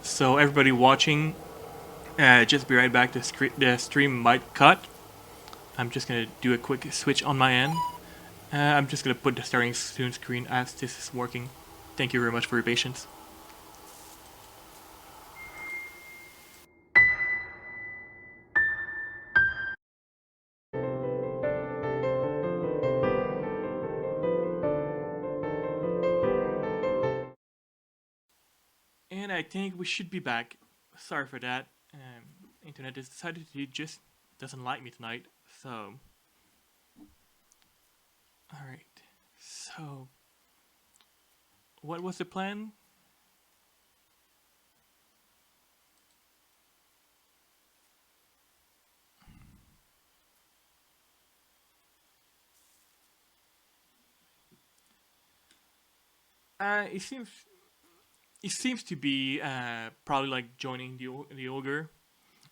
So everybody watching, just be right back. The stream might cut. I'm just gonna do a quick switch on my end. I'm just gonna put the starting soon screen as this is working. Thank you very much for your patience. And I think we should be back. Sorry for that. Internet has decided it just doesn't like me tonight. So, all right. So, what was the plan? It seems to be probably like joining the ogre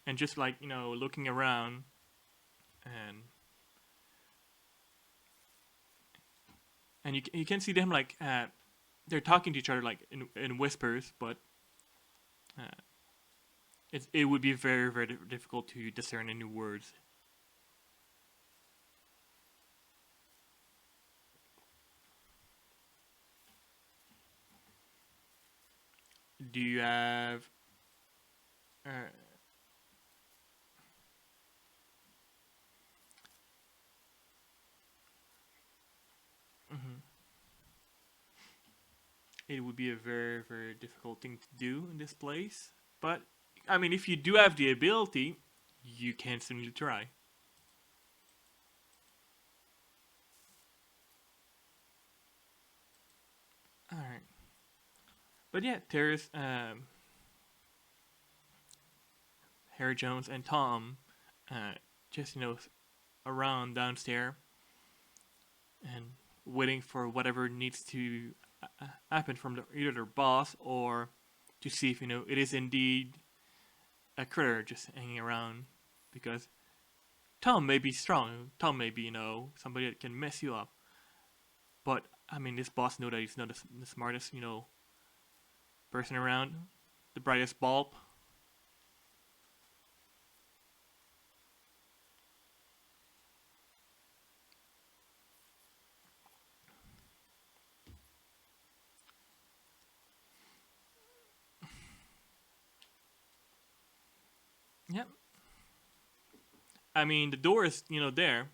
and just like looking around and you can see them like they're talking to each other like in whispers, but uh, it would be very difficult to discern any words. Do you have? Uh, mhm. It would be a very difficult thing to do in this place, but I mean, if you do have the ability, you can certainly try. All right, but yeah, there's Harry Jones and Tom, just around downstairs and waiting for whatever needs to happen from either their boss or to see if it is indeed a critter just hanging around. Because Tom may be strong, Tom may be somebody that can mess you up, but I mean this boss knows that he's not the smartest person around, the brightest bulb. Yep. I mean the door is there.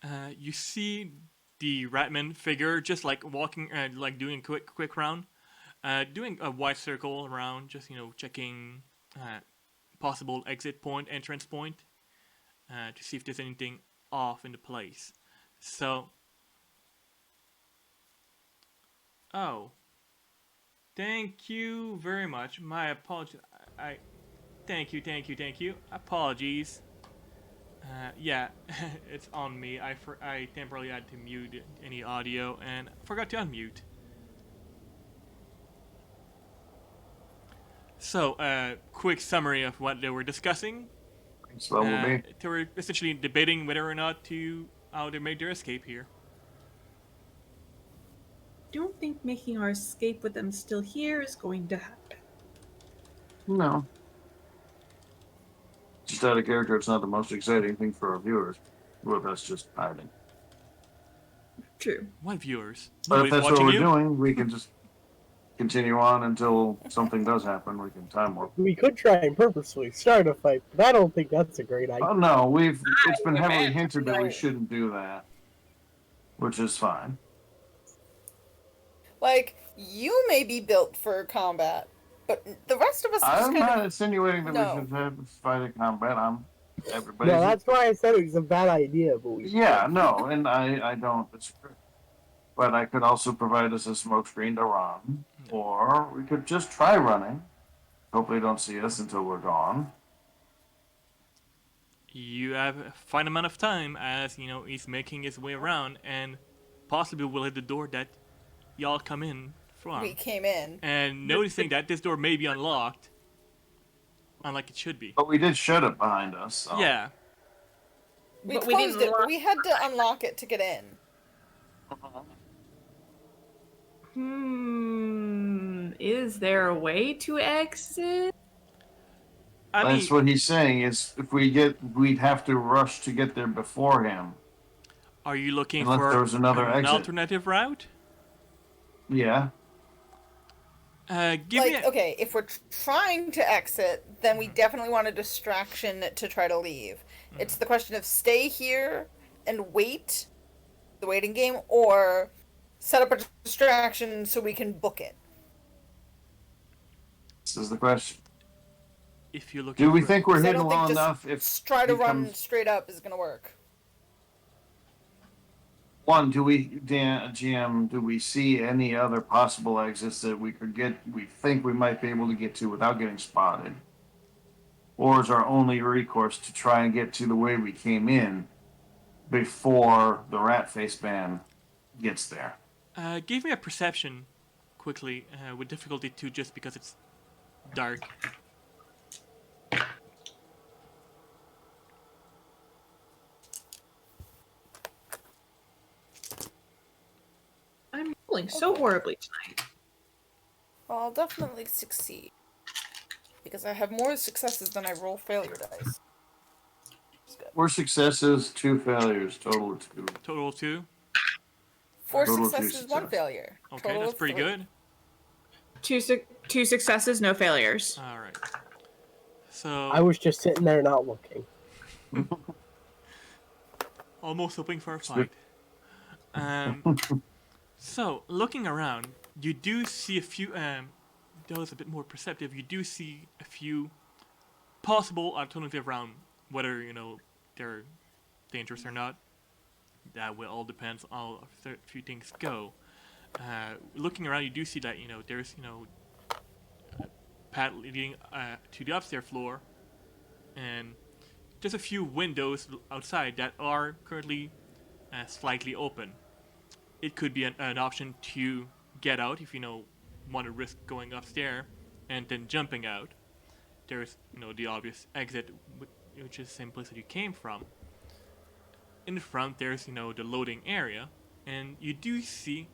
Yeah. You see the Ratman figure just like walking, like doing a quick round, doing a wide circle around, just checking possible exit point, entrance point, to see if there's anything off in the place. So, oh, thank you very much. My apologies. I thank you. Apologies. Yeah, it's on me. I temporarily had to mute any audio and forgot to unmute. So, quick summary of what they were discussing. So that will be. They were essentially debating whether or not to how they made their escape here. Don't think making our escape with them still here is going to happen. No. Just out of character, it's not the most exciting thing for our viewers. Well, that's just hiding. True. What viewers? But if Nobody's that's what watching we're you. doing, we can just continue on until something does happen. We can time warp. We could try and purposely start a fight, but I don't think that's a great idea. Oh no, it's been heavily meant hinted that we no. shouldn't do that, which is fine. Like, you may be built for combat, but the rest of us are just I'm kind not of... insinuating that No. we should have fight in combat. Everybody's. No, that's why I said it was a bad idea, but we Yeah, no, and I don't disagree. But I could also provide us a smoke screen to run, or we could just try running. Hopefully, don't see us until we're gone. You have a fine amount of time as he's making his way around and possibly will hit the door that y'all come in from. We came in. And noticing that this door may be unlocked, unlike it should be. But we did shut it behind us. So. Yeah. We But we closed didn't it, but lock- we had to unlock it to get in. Is there a way to exit? I mean, That's what he's saying. Is if we'd have to rush to get there before him. are you looking Unless for there was another an exit. alternative route? Yeah. Give me Like, a, okay, if we're trying to exit, then we definitely want a distraction to try to leave. It's the question of stay here and wait, the waiting game, or set up a distraction so we can book it. This is the question. if you're looking Do we for, think we're 'Cause I hidden don't think well just enough? If try to he run comes- straight up is gonna work. One, do we, Dan, GM, do we see any other possible exits that we could get? We think we might be able to get to without getting spotted, or is our only recourse to try and get to the way we came in before the rat face man gets there? give me a perception quickly, with difficulty 2 just because it's dark. I'm rolling so horribly tonight. Well, I'll definitely succeed. Because I have more successes than I roll failure dice. It's good. 4 successes, 2 failures, total of 2. Total 2. 4 Total of 2 successes, 1 success. failure. Okay, Total that's of pretty 3. good. Two successes, no failures. All right. So I was just sitting there not looking. almost hoping for a fight. Um, so looking around, you do see a few. Those a bit more perceptive. You do see a few possible alternative round, whether they're dangerous or not. That will all depends on how a few things go. Looking around, you do see that there's a path leading to the upstairs floor, and just a few windows outside that are currently slightly open. It could be an option to get out if want to risk going upstairs and then jumping out. There's the obvious exit, which is the same place that you came from. In the front, there's the loading area, and you do see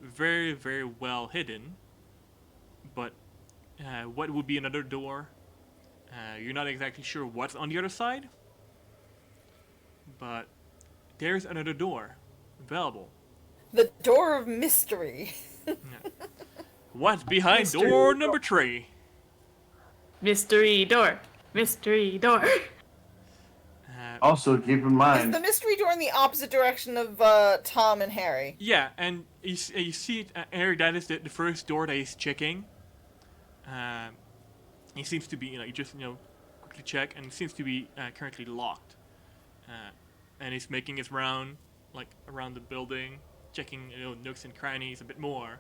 very, very well hidden, but what would be another door? You're not exactly sure what's on the other side, but there's another door available. The door of mystery. What's behind Mystery door number 3? Mystery door. Mystery door. Also, keep in Is mind, the mystery door in the opposite direction of Tom and Harry? Yeah, and you see it, Eric, that is the first door that he's checking. He seems to be, you just, quickly check, and it seems to be currently locked. And he's making his round, like, around the building, checking, nooks and crannies a bit more.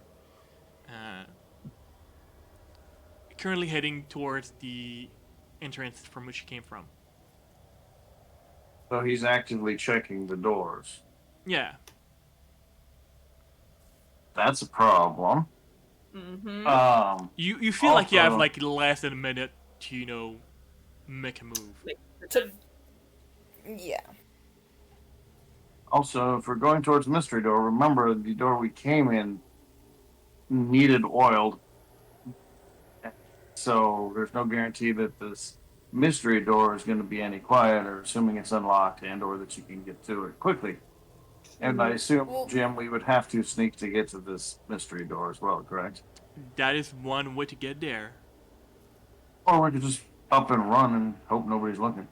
Currently heading towards the entrance from which he came from. so he's actively checking the doors. Yeah. That's a problem. Mm-hmm. You feel like you have, Also- like, less than a minute to, make a move. Yeah. Also, if we're going towards the mystery door, remember the door we came in needed oiled. So there's no guarantee that this mystery door is going to be any quieter, assuming it's unlocked and or that you can get to it quickly. And I assume, Well- Jim, we would have to sneak to get to this mystery door as well, correct? That is one way to get there. Or we could just up and run and hope nobody's looking.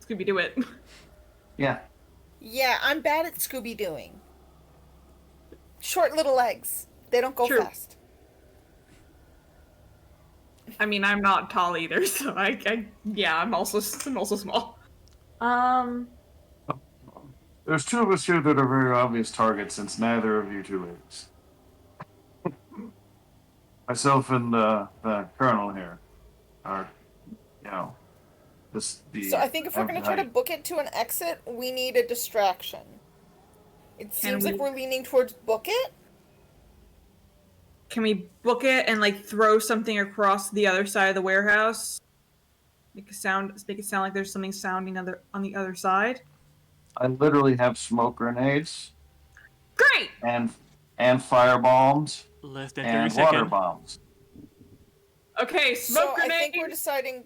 Scooby Doo it. Yeah. Yeah, I'm bad at Scooby Dooing. Short little legs. They don't go True. fast. I mean, I'm not tall either, so I'm also small. There's two of us here that are very obvious targets since neither of you two is. Myself and the colonel here are, So I think if we're going to try to book it to an exit, we need a distraction. It seems like we're leaning towards book it. Can we book it and like throw something across the other side of the warehouse? Make a sound. Make it sound like there's something sounding on the other side. I literally have smoke grenades Great. and fire bombs Less than 30 and water seconds. bombs. Okay, smoke So grenade. I think we're deciding.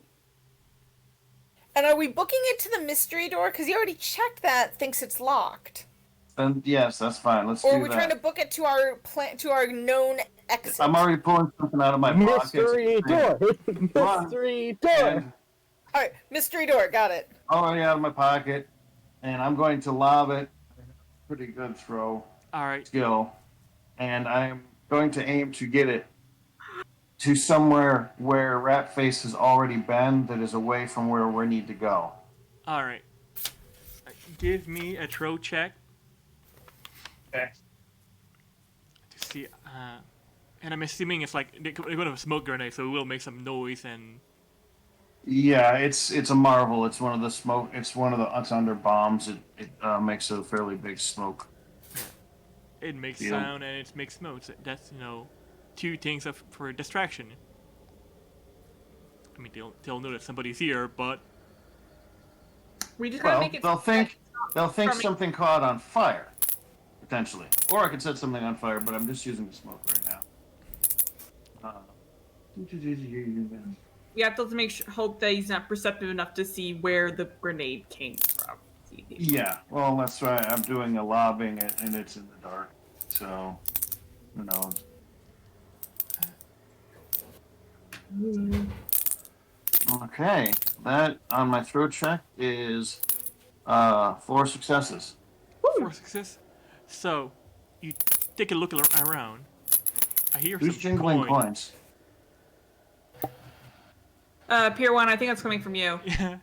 And are we booking it to the mystery door? Because he already checked that, thinks it's locked. Then yes, that's fine. Let's Or do are we that. trying to book it to our known exit? I'm already pulling something out of my pocket. Mystery door. on. Mystery door. And All right, mystery door. Got it. already out of my pocket, and I'm going to lob it. Pretty good throw All right. skill, and I'm going to aim to get it to somewhere where Ratface has already been, that is away from where we need to go. All right. Give me a throw check Okay. to see. And I'm assuming it's like they're going to have a smoke grenade, so it will make some noise and. Yeah, it's a marvel. It's one of the smoke. It's one of the. It's under bombs. It makes a fairly big smoke. It makes Yeah. sound and it makes smoke. So that's two things for distraction. I mean, they'll know that somebody's here, but We just gotta Well, make it. they'll think from- something caught on fire, potentially, or I could set something on fire. But I'm just using the smoke right now. We have to make sure, hope that he's not perceptive enough to see where the grenade came from. Yeah, well, that's why I'm doing a lobbing, and it's in the dark, so who knows. Okay, that on my throw check is 4 successes. 4 success. So you take a look around. I hear Who's some jingling coins. coins? Pier 1, I think that's coming from you. Yeah.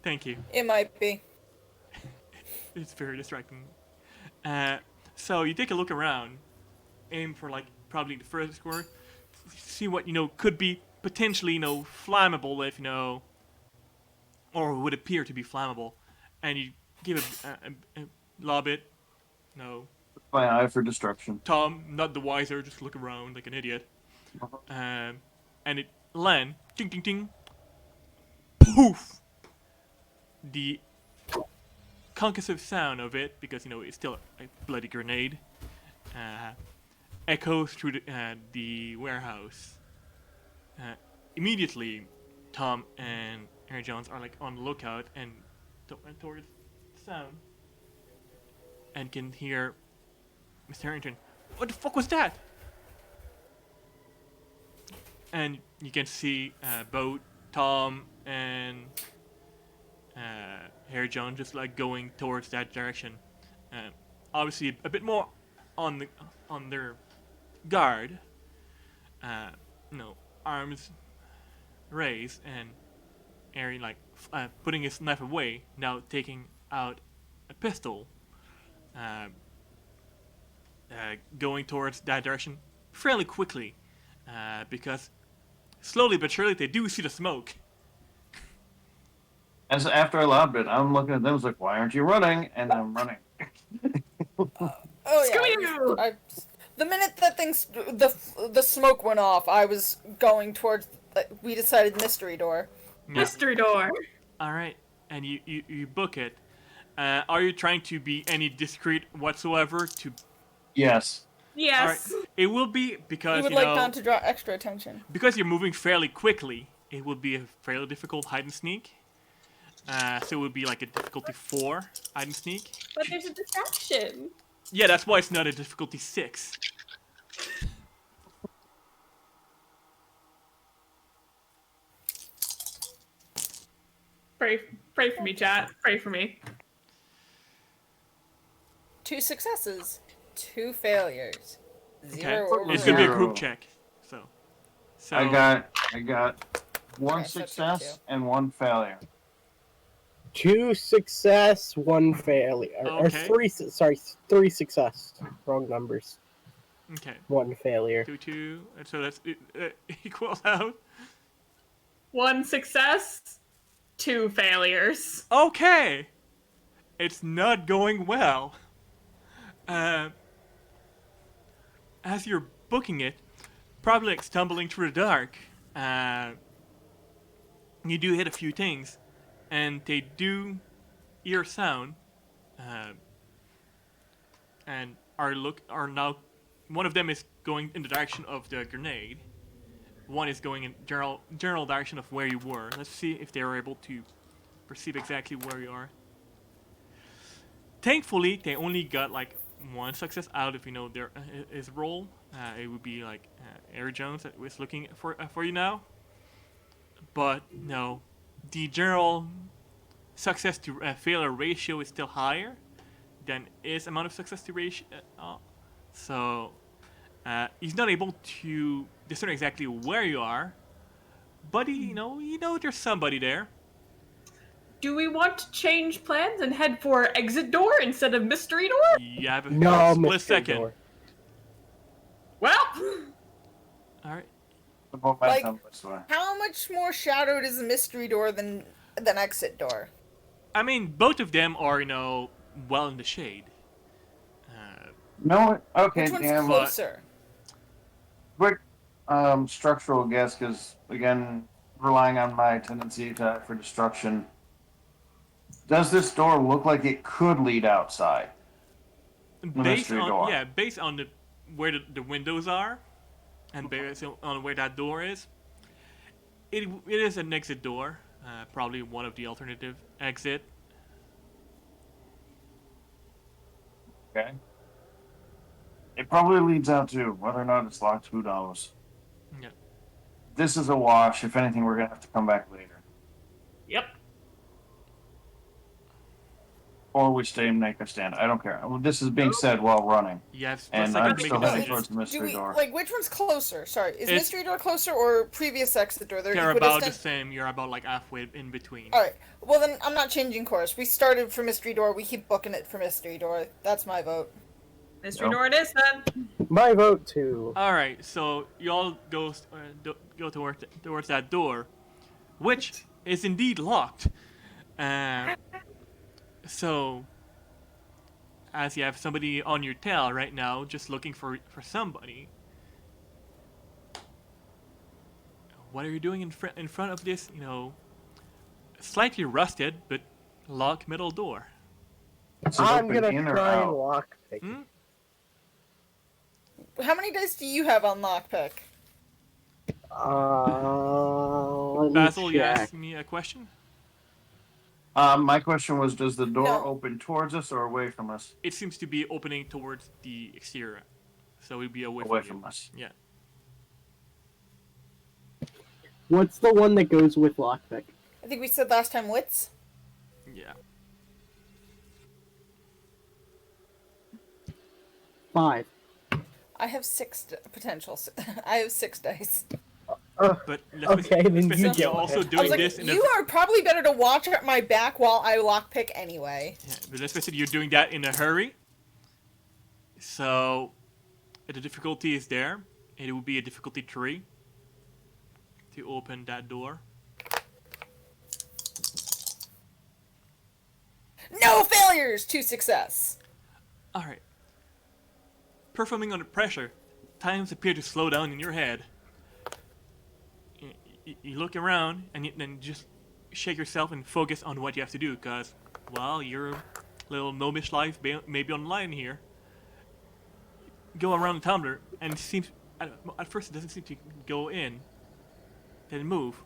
Thank you. It might be. It's very distracting. So you take a look around, aim for like probably the first score, see what could be potentially flammable if or would appear to be flammable, and you give a lob it. No, My eye for destruction. Tom, not the wiser, just look around like an idiot. And it land, ting ting ting, poof. The concussive sound of it, because it's still a bloody grenade, echoes through the warehouse. Immediately, Tom and Aaron Jones are like on the lookout and towards the sound, and can hear Mr. Harrington. What the fuck was that? And you can see both Tom and Harry Jones just like going towards that direction. Obviously, a bit more on their guard. Arms raised, and Harry like putting his knife away. Now taking out a pistol. Going towards that direction fairly quickly, because slowly but surely they do see the smoke. As after I lobbed it, I'm looking at them. I was like, "Why aren't you running?" And I'm running. Oh yeah. Scooby-Doo! The minute that the smoke went off, I was going towards. We decided mystery door. Yeah. Mystery door. All right, and you book it. Are you trying to be any discreet whatsoever? Yes. Yes. All right. It will be because We would like not to draw extra attention. because you're moving fairly quickly. It would be a fairly difficult hide and sneak. So it would be like a difficulty 4 hide and sneak. But there's a distraction. Yeah, that's why it's not a difficulty 6. Pray for me, chat. Pray for me. 2 successes, 2 failures, Okay, 0 over it's gonna be a 0. group check. So I got 1 Okay, so success 2. and 1 failure. 2 success, 1 failure. Or Okay. 3 success. Wrong numbers. okay, 1 failure. 2, and so that's equals out. 1 success, 2 failures. Okay, it's not going well. As you're booking it, probably like stumbling through the dark, you do hit a few things, and they do hear sound, uh, and are now. One of them is going in the direction of the grenade. One is going in general direction of where you were. Let's see if they are able to perceive exactly where you are. Thankfully, they only got like one success out of their his roll. It would be like Air Jones that was looking for you now. But no, the general success to failure ratio is still higher than his amount of success to ratio. So he's not able to discern exactly where you are, but you know there's somebody there. Do we want to change plans and head for exit door instead of mystery door? You have a No, split Mr. second. Door. Well, All right. The momentum this way. How much more shadowed is a mystery door than exit door? I mean, both of them are well in the shade. No, okay, Which one's Dan. closer? Quick structural guess, because again, relying on my tendency for destruction. Does this door look like it could lead outside? Based mystery on door. based on where the windows are, and based on where that door is, it is an exit door. Probably one of the alternative exit. Okay. It probably leads out to whether or not it's locked. Who knows? Yeah. This is a wash. If anything, we're gonna have to come back later, yep. or we stay and make a stand. I don't care. Well, this is being said while running, You have and second I'm to make still a heading decision. towards the mystery door. Which one's closer? Sorry, is It's- mystery door closer or previous exit door? They're They're about the equidistant? same. You're about like halfway in between. All right. Well, then I'm not changing course. We started for mystery door. We keep booking it for mystery door. That's my vote. Mystery Nope. door it is then. My vote too. All right, so you all go towards that door, which is indeed locked. So, as you have somebody on your tail right now, just looking for somebody. What are you doing in front of this, slightly rusted but locked metal door? Is it I'm open gonna in or try and out? lock pick. Hmm? How many dice do you have on lockpick? Let me Basil, you check. asked me a question. My question was: does the door No. open towards us or away from us? It seems to be opening towards the exterior, so it'd be away, Away from you. from us. Yeah. What's the one that goes with lockpick? I think we said last time wits. Yeah. 5. I have potentials. I have 6 dice. But Okay, then you you're go also ahead. I doing was like, this in you are probably better to watch at my back while I lockpick anyway. yeah, but let's face it, you're doing that in a hurry. So the difficulty is there. It would be a difficulty 3 to open that door. No failures! 2 success. All right. Performing under pressure, times appear to slow down in your head. You look around and then just shake yourself and focus on what you have to do, because, well, your little gnomish life may be online here. Go around the tumbler, and it seems at first it doesn't seem to go in, then move,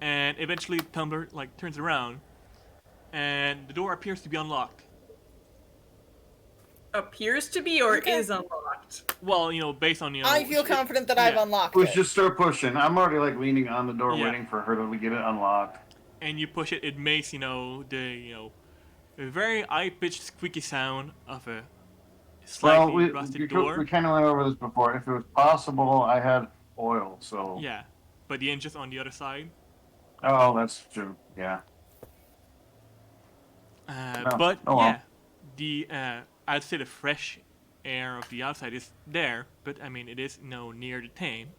and eventually the tumbler turns around, and the door appears to be unlocked. Appears to be or Okay. is unlocked. Well, based on I feel confident that I've yeah. unlocked Let's it. just start pushing. I'm already leaning on the door, Yeah. waiting for her to get it unlocked. and you push it, it makes the a very high-pitched squeaky sound of a slightly Well, rusted door. we kind of went over this before. If it was possible, I had oil, so. Yeah, but the engine's on the other side. Oh, that's true. Yeah. Oh, But oh well. yeah, the I'd say the fresh air of the outside is there, but I mean it is near the Thames,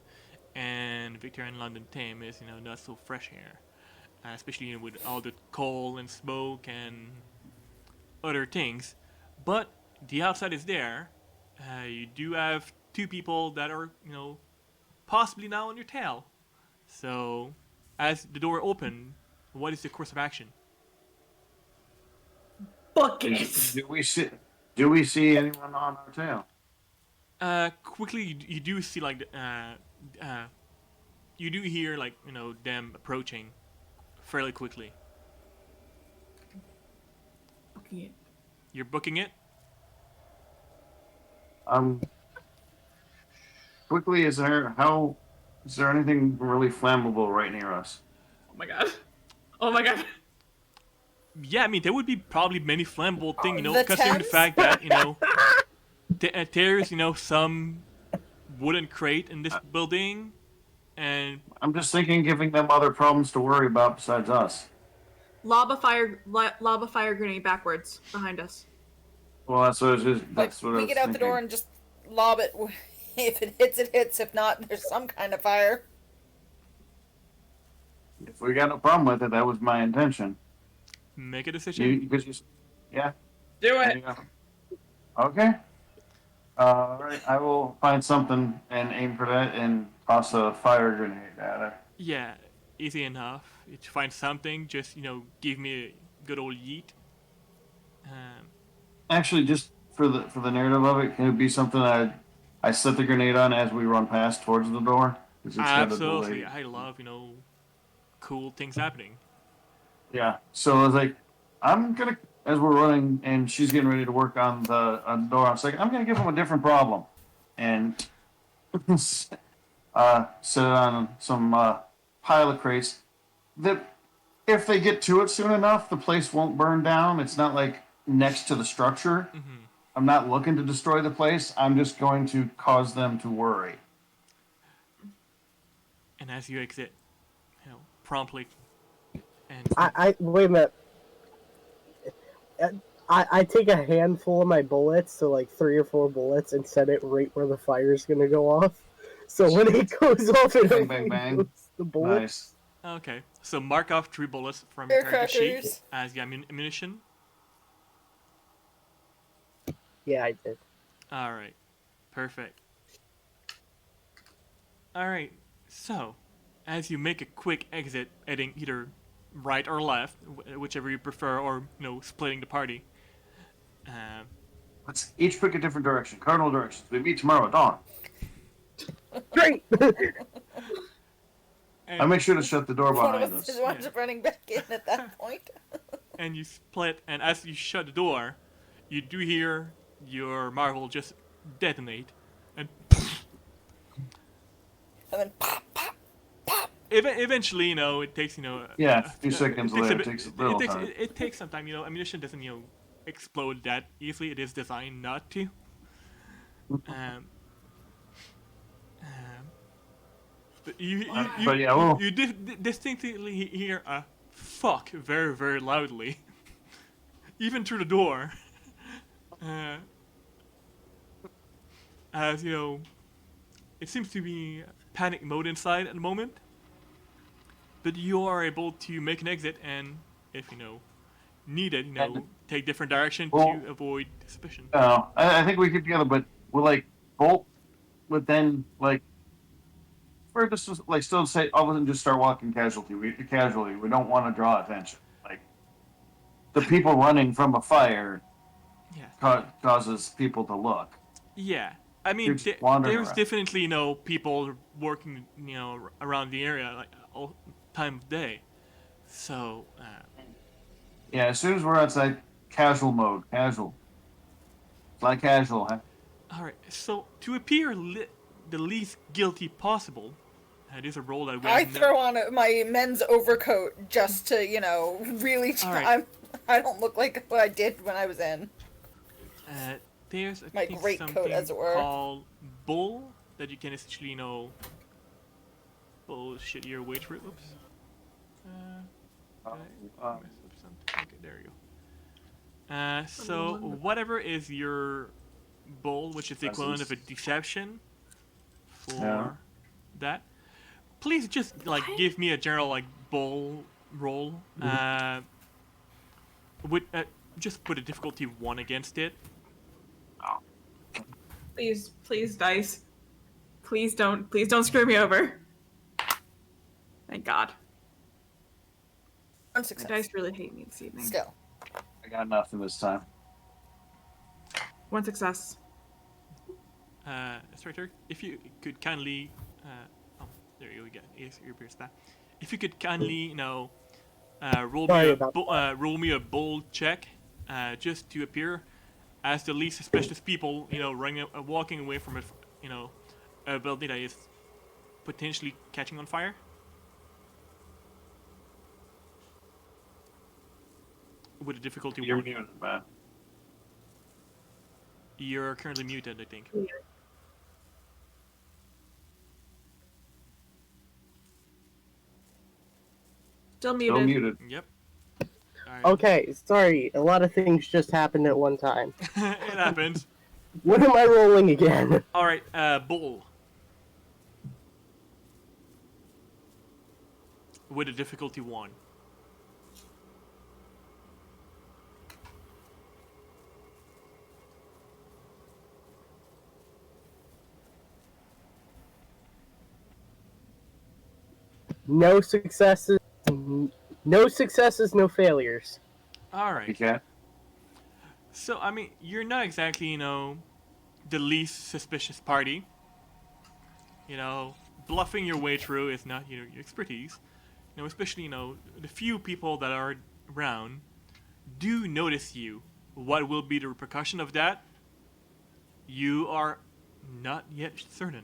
and Victorian London Thames is not so fresh air, especially with all the coal and smoke and other things. But the outside is there. You do have 2 people that are possibly now on your tail. So as the door open, what is the course of action? Buckets. Do we see anyone on our tail? Quickly, you do see like you do hear like them approaching fairly quickly. Booking it. You're booking it. Quickly, is there anything really flammable right near us? Oh my god. Oh my god. Yeah, I mean there would be probably many flammable things, The considering the Thames? fact that there's some wooden crate in this building, and I'm just thinking, giving them other problems to worry about besides us. Lob a fire grenade backwards behind us. Well, that's what it is. Like, That's what I we was get out the thinking. door and just lob it. If it hits, it hits. If not, there's some kind of fire. If we got no problem with it, that was my intention. make a decision. Yeah. Do it. Yeah. Okay. All right. I will find something and aim for that and toss a fire grenade at it. Yeah, easy enough. If you find something, just give me a good old yeet. Actually, just for the narrative of it, can it be something I set the grenade on as we run past towards the door? 'Cause it's got a Absolutely, delay. I love cool things happening. Yeah. So I was like, I'm gonna, as we're running and she's getting ready to work on the door, I was like, I'm gonna give him a different problem, and set it on some pile of crates that if they get to it soon enough, the place won't burn down. It's not like next to the structure. Mm-hmm. I'm not looking to destroy the place. I'm just going to cause them to worry. And as you exit, promptly, and I wait a minute. I take a handful of my bullets, so like 3 or 4 bullets, and set it right where the fire's gonna go off. So when it goes off, it Bang, bang, bang. explodes the bullets. Nice. okay. So mark off 3 bullets from your character sheet Firecrackers. as the ammunition. Yeah, I did. All right, perfect. All right, so as you make a quick exit, heading either right or left, whichever you prefer, or splitting the party. Let's each pick a different direction. Cardinal directions. We meet tomorrow at dawn. Great. I make sure to shut the door One of behind us us. just winds up running back in at that point. And you split, and as you shut the door, you do hear your marvel just detonate, and And then pop, pop, pop. eventually, it takes Yeah, a few seconds later, it takes a little takes, time. It takes some time. Ammunition doesn't explode that easily. It is designed not to. But but yeah, well, you distinctly hear a fuck very, very loudly, even through the door. As it seems to be panic mode inside at the moment. But you are able to make an exit, and if needed, take different direction Well, to avoid suspicion. I think we get together, but we're like bolt, but then like we're just like still say all of a sudden just start walking casually. We don't want to draw attention. Like the people running from a fire Yeah. causes people to look. Yeah. I mean, You're just wandering there's around. definitely people working around the area like all time of day. So Yeah, as soon as we're outside, casual mode, casual. It's like casual, huh? all right. So to appear the least guilty possible, it is a role that we I have throw on my men's overcoat just to, really. All right. I don't look like what I did when I was in. There's My think greatcoat, something as it were. called bull that you can essentially bullshit your wage for it. Oops. Did I mess up something? Okay, there you go. So whatever is your bull, which is the equivalent of a deception for that, please just give me a general bull roll. Just put a difficulty 1 against it. Please, dice. Please don't screw me over. Thank God. One My success. dice really hate me this evening. Still. I got nothing this time. One success. Strater, if you could kindly, oh, there you go. Yes, your beer's back. If you could kindly, roll Sorry me about that. roll me a bold check, just to appear as the least suspicious people, running, walking away from a building that is potentially catching on fire. With a difficulty You're 1. muted, man. You're currently muted, I think. Still Still muted. muted. Yep. Okay, sorry. A lot of things just happened at one time. It happens. What am I rolling again? All right, bull. With a difficulty 1. No successes. No successes, no failures. All right. Okay. So I mean, you're not exactly, the least suspicious party. Bluffing your way through is not, your expertise. Especially, the few people that are around do notice you. What will be the repercussion of that? You are not yet certain.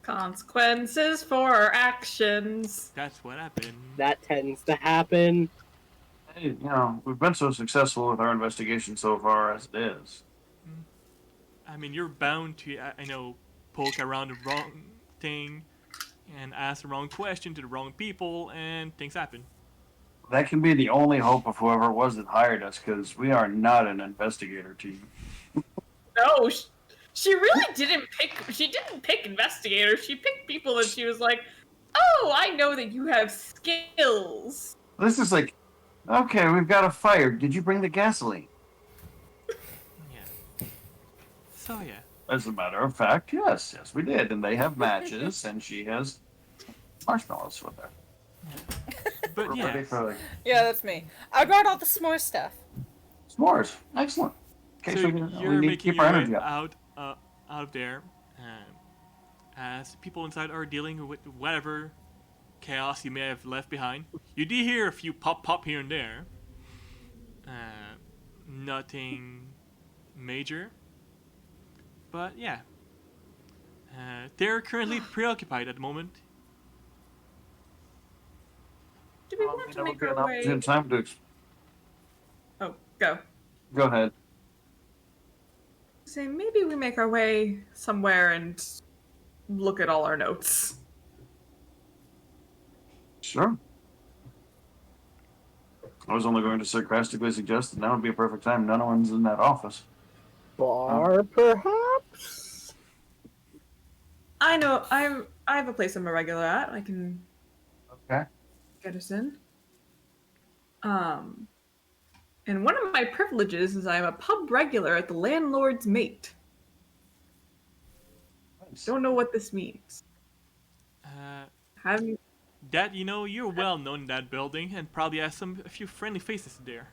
Consequences for our actions. That's what happened. That tends to happen. Hey, we've been so successful with our investigation so far as it is. I mean, you're bound to, poke around the wrong thing and ask the wrong question to the wrong people, and things happen. That can be the only hope of whoever it was that hired us, because we are not an investigator team. No, she really didn't pick. She didn't pick investigators. She picked people that she was like, "Oh, I know that you have skills." This is like, okay, we've got a fire. Did you bring the gasoline? Yeah. So yeah. As a matter of fact, yes, we did. And they have matches, and she has marshmallows with her. But We're yeah. ready for Yeah, that's me. I brought all the s'more stuff. s'mores. Excellent. Okay, So we you're need to making keep your our way energy up. out of there, as people inside are dealing with whatever chaos you may have left behind. You do hear a few pop here and there. Nothing major, but yeah. They're currently preoccupied at the moment. Do we want to make our way? Opportune time to Oh, go. go ahead. Say maybe we make our way somewhere and look at all our notes. Sure. I was only going to sarcastically suggest that now would be a perfect time. No one's in that office. Bar, perhaps? I know. I have a place I'm a regular at. I can Okay. get us in. And one of my privileges is I'm a pub regular at the landlord's mate. Nice. Don't know what this means. Have you? That you're well known in that building and probably has a few friendly faces there.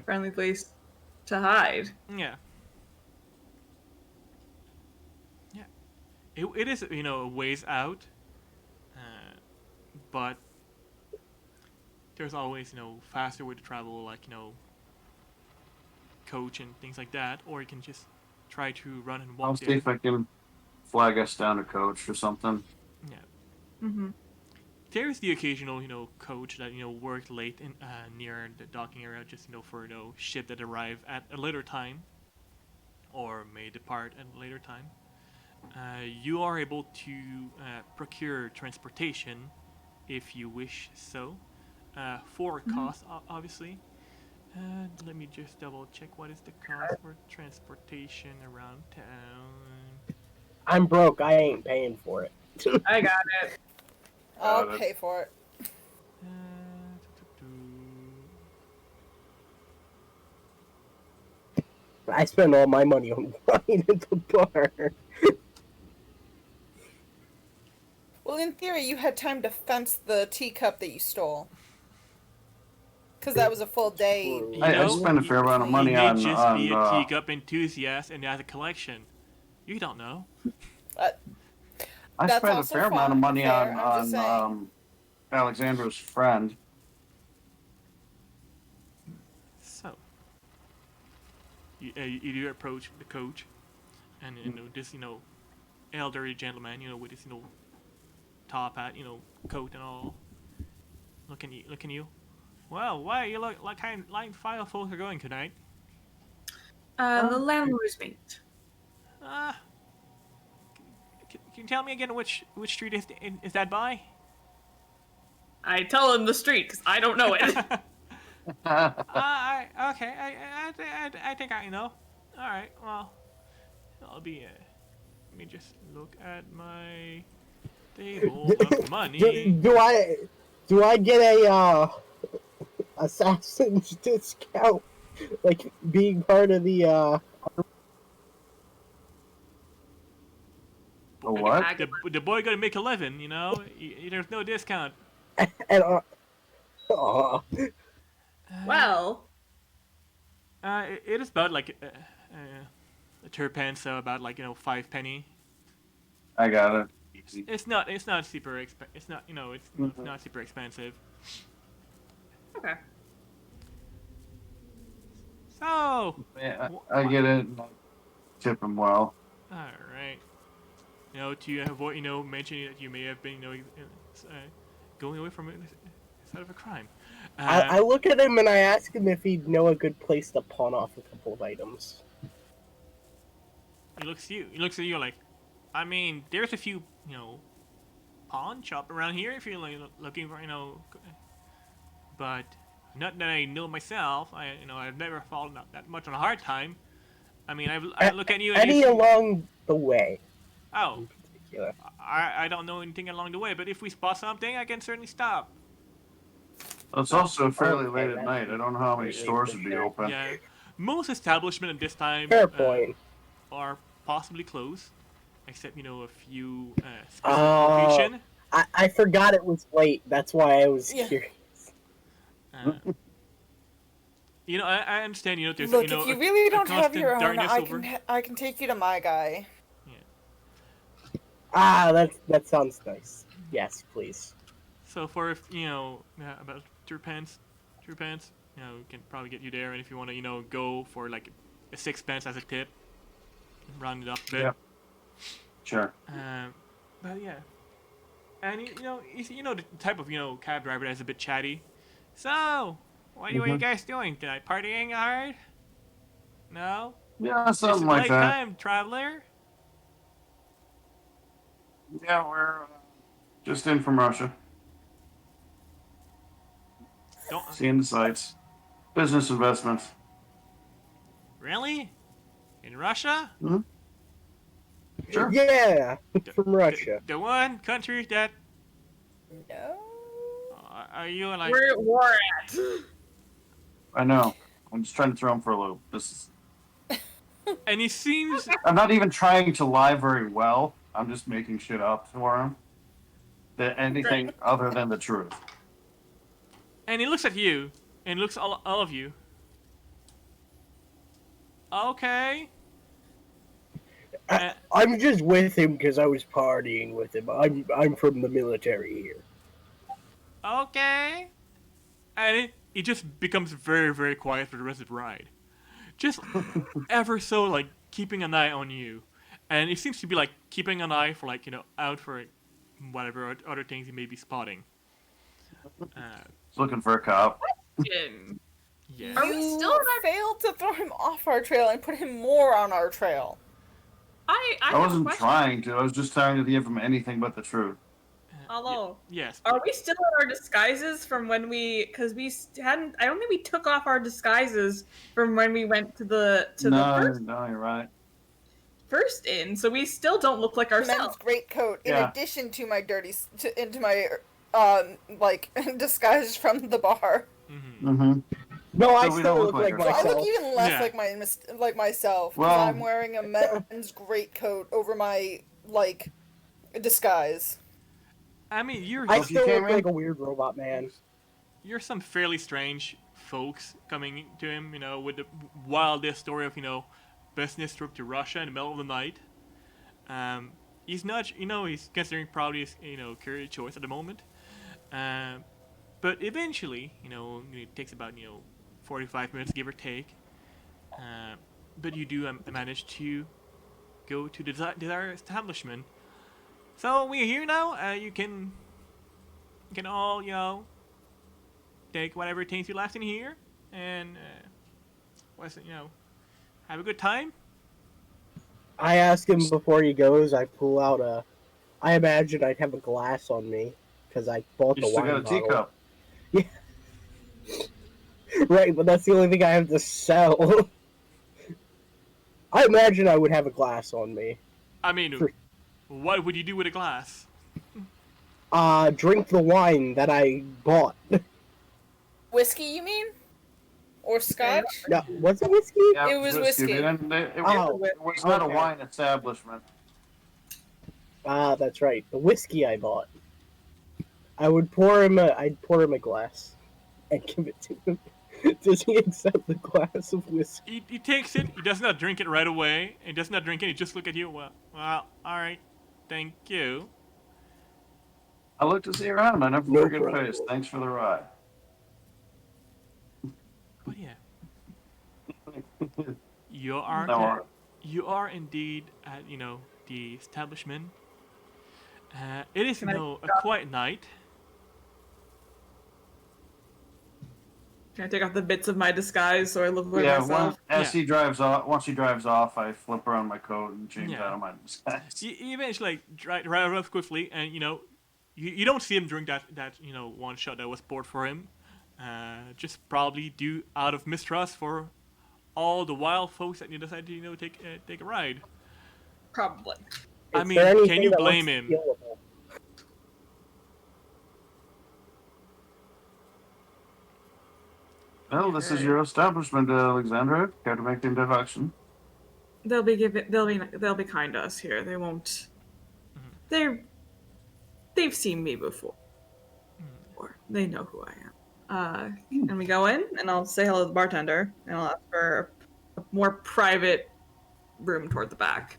Friendly place to hide. Yeah. Yeah. It is, a ways out. But there's always, faster way to travel, like, coach and things like that. Or you can just try to run and I'll walk see there. if I can flag us down to coach or something. Yeah. Mm-hmm. There's the occasional, coach that, worked late in near the docking area, just, for, ship that arrive at a later time. Or may depart at a later time. You are able to procure transportation if you wish so, for cost, obviously. Let me just double check what is the cost for transportation around town. I'm broke. I ain't paying for it. I got it. I'll Got it. pay for it. I spend all my money on wine at the bar. Well, in theory, you had time to fence the teacup that you stole. Because that was a full day. You I spent a fair amount of He money may on just be a teacup enthusiast and has a collection. You don't know. I That's spent a also fair amount of money fair, I'm just saying. on Alexandra's friend. So, you do approach the coach, and this elderly gentleman, with his top hat, coat and all, looking you. Well, why you look like file folks are going tonight? The landlord's mate. Can you tell me again which street is that by? I tell him the street because I don't know it. Okay. I think I know. All right. Well, I'll be. Let me just look at my table of money. Do I get a assassin's discount, like being part of the The what? The boy gonna make 11. There's no discount. and oh, Well, It is about like a turpence, so about 5 penny. I got it. Easy. It's not super it's not it's not super expensive. okay. So Yeah, I get it. And I tip him well. all right. To avoid mentioning that you may have been going away from it instead of a crime. I look at him and I ask him if he'd know a good place to pawn off a couple of items. He looks at you. He looks at you like, I mean, there's a few pawn shop around here if you're looking for but not that I know myself. I've never fallen that much on a hard time. I mean, I look at you. And Any along the way. Oh, In particular. I don't know anything along the way, but if we spot something, I can certainly stop. It's also fairly okay, late at that's night. I don't know how many really stores for would be sure. open. Yeah, most establishments at this time Fair point. are possibly closed, except a few specific Oh. location. I forgot it was late. That's why I was Yeah. curious. I understand. There's Look, if you really don't have constant your own, darkness over. I can take you to my guy. That sounds nice. Yes, please. So for about two pence, we can probably get you there. And if you want to go for like a 6 pence as a tip, round it up a bit. Yeah. Sure. But yeah, and he's the type of cab driver that's a bit chatty. So what are you guys doing tonight? Partying hard? No. Yeah, Just a something like that. time, traveler. Yeah, we're just in from Russia. Don't Seeing the sights. Business investments. really in Russia? Sure. Yeah, from Russia. The one country that No. are you like? We're at war at. I know. I'm just trying to throw him for a loop. And he seems. I'm not even trying to lie very well. I'm just making shit up for him. Anything other than the truth. And he looks at you, and looks at all of you. Okay. I'm just with him because I was partying with him. I'm from the military here. Okay. And he just becomes very, very quiet for the rest of the ride. Just ever so, keeping an eye on you. And it seems to be, keeping an eye for, out for whatever other things he may be spotting. Looking for a cop. Yeah. Are we You still not- failed to throw him off our trail and put him more on our trail. I I have a wasn't question. trying to. I was just trying to give him anything but the truth. Hello. Yes. Are we still in our disguises from when we? Because we hadn't. I don't think we took off our disguises from when we went to the No, you're right. first inn. So we still don't look like Men's ourselves. great coat, in Yeah. addition to my into my disguise from the bar. Mm-hmm. No, I So we still don't look look like like So I myself. look even less Yeah. like myself. 'Cause Well- I'm wearing a men's great coat over my disguise. I mean, I If you still came look like in- a weird robot man. you're some fairly strange folks coming to him, with the wildest story of, business trip to Russia in the middle of the night. Um, he's not, he's considering probably his, career choice at the moment. Um, but eventually, it takes about, 45 minutes, give or take. But you do manage to go to the desired establishment. So we're here now. You can all, take whatever things you left in here, and have a good time. I ask him before he goes. I pull out a. I imagine I'd have a glass on me because I bought You the still wine got a bottle. teacup. Right, but that's the only thing I have to sell. I imagine I would have a glass on me. I mean, For- what would you do with a glass? Drink the wine that I bought. Whiskey, you mean? Or scotch? No, was it whiskey? Yeah, It was whiskey. It Oh, was not a okay. wine establishment. That's right. The whiskey I bought. I'd pour him a glass and give it to him. Does he accept the glass of whiskey? He takes it. He does not drink it right away. He does not drink it. He just look at you. Well, all right. Thank you. I look to see you around. I never No forget problem. face. Thanks for the ride. But yeah, you are No, you are indeed at the establishment. It is Can I a quiet night. Can I take off the bits of my disguise so I look like yeah, myself? once he drives off, I flip around my coat and change Yeah. out of my disguise. You eventually drive off quickly, and you don't see him drink that one shot that was poured for him. Just probably due out of mistrust for all the wild folks that you decided to take a ride. Probably. I Is mean, there can anything you that blame looks him? stealable? Well, this is your establishment, Alexandra. Care to make the introduction? They'll be kind to us here. They won't. They've seen me before. Or they know who I am. And we go in, and I'll say hello to the bartender, and I'll ask for a more private room toward the back.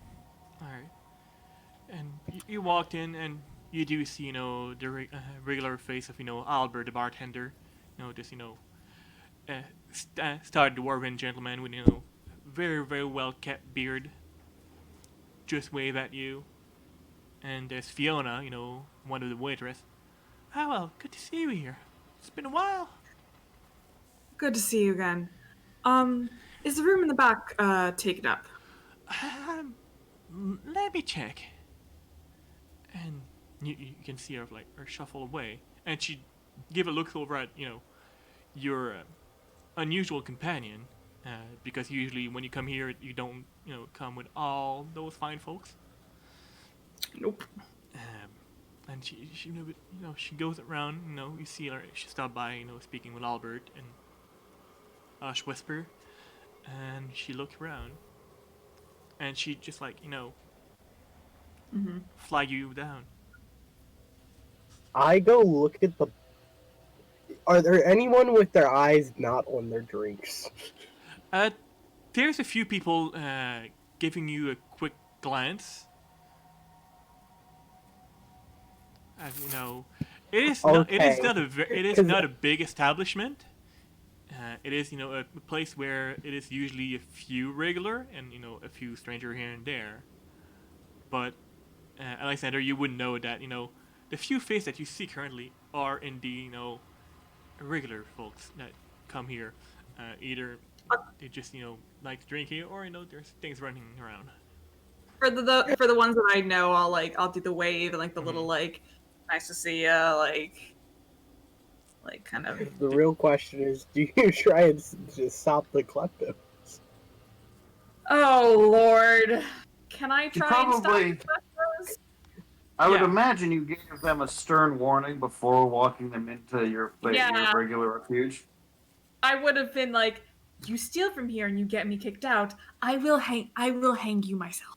All right. And you walked in, and you do see the regular face of Albert, the bartender. Just star dwarven gentleman with very very well kept beard. Just wave at you. And there's Fiona, one of the waitress. Oh well, good to see you here. It's been a while. Good to see you again. Is the room in the back taken up? Let me check. And you can see her her shuffle away, and she give a look over at your unusual companion, because usually when you come here you don't come with all those fine folks. Nope. And she she goes around. You see her. She stopped by. Speaking with Albert and Hush Whisper, and she looked around, and she just flag you down. I go look at the. Are there anyone with their eyes not on their drinks? There's a few people giving you a quick glance. As you know, it is Okay. not a big establishment. It is a place where it is usually a few regular and a few stranger here and there. But Alexander, you would know that the few faces that you see currently are indeed regular folks that come here. Either they just like to drink here, or there's things running around. For the ones that I know, I'll do the wave and the little nice to see ya kind of. The real question is, do you try and just stop the klepto? Oh Lord, can I try probably- and stop those? I would Yeah. imagine you gave them a stern warning before walking them into your Yeah. regular refuge. I would have been like, you steal from here and you get me kicked out. I will hang you myself.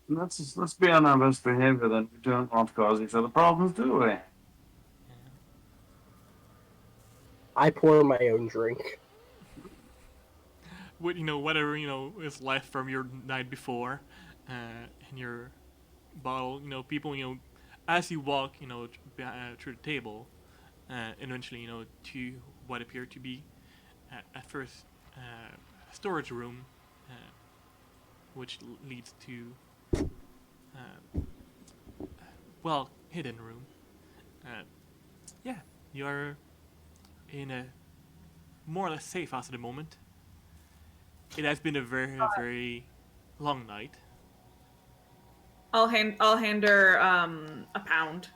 Let's be on our best behavior then. We don't want to cause each other problems, do we? I pour my own drink. With whatever is left from your night before, in your bottle. People as you walk through the table, eventually to what appeared to be at first a storage room, which leads to well hidden room. Yeah, you're in a more or less safe house at the moment. It has been a very very long night. I'll hand her a pound.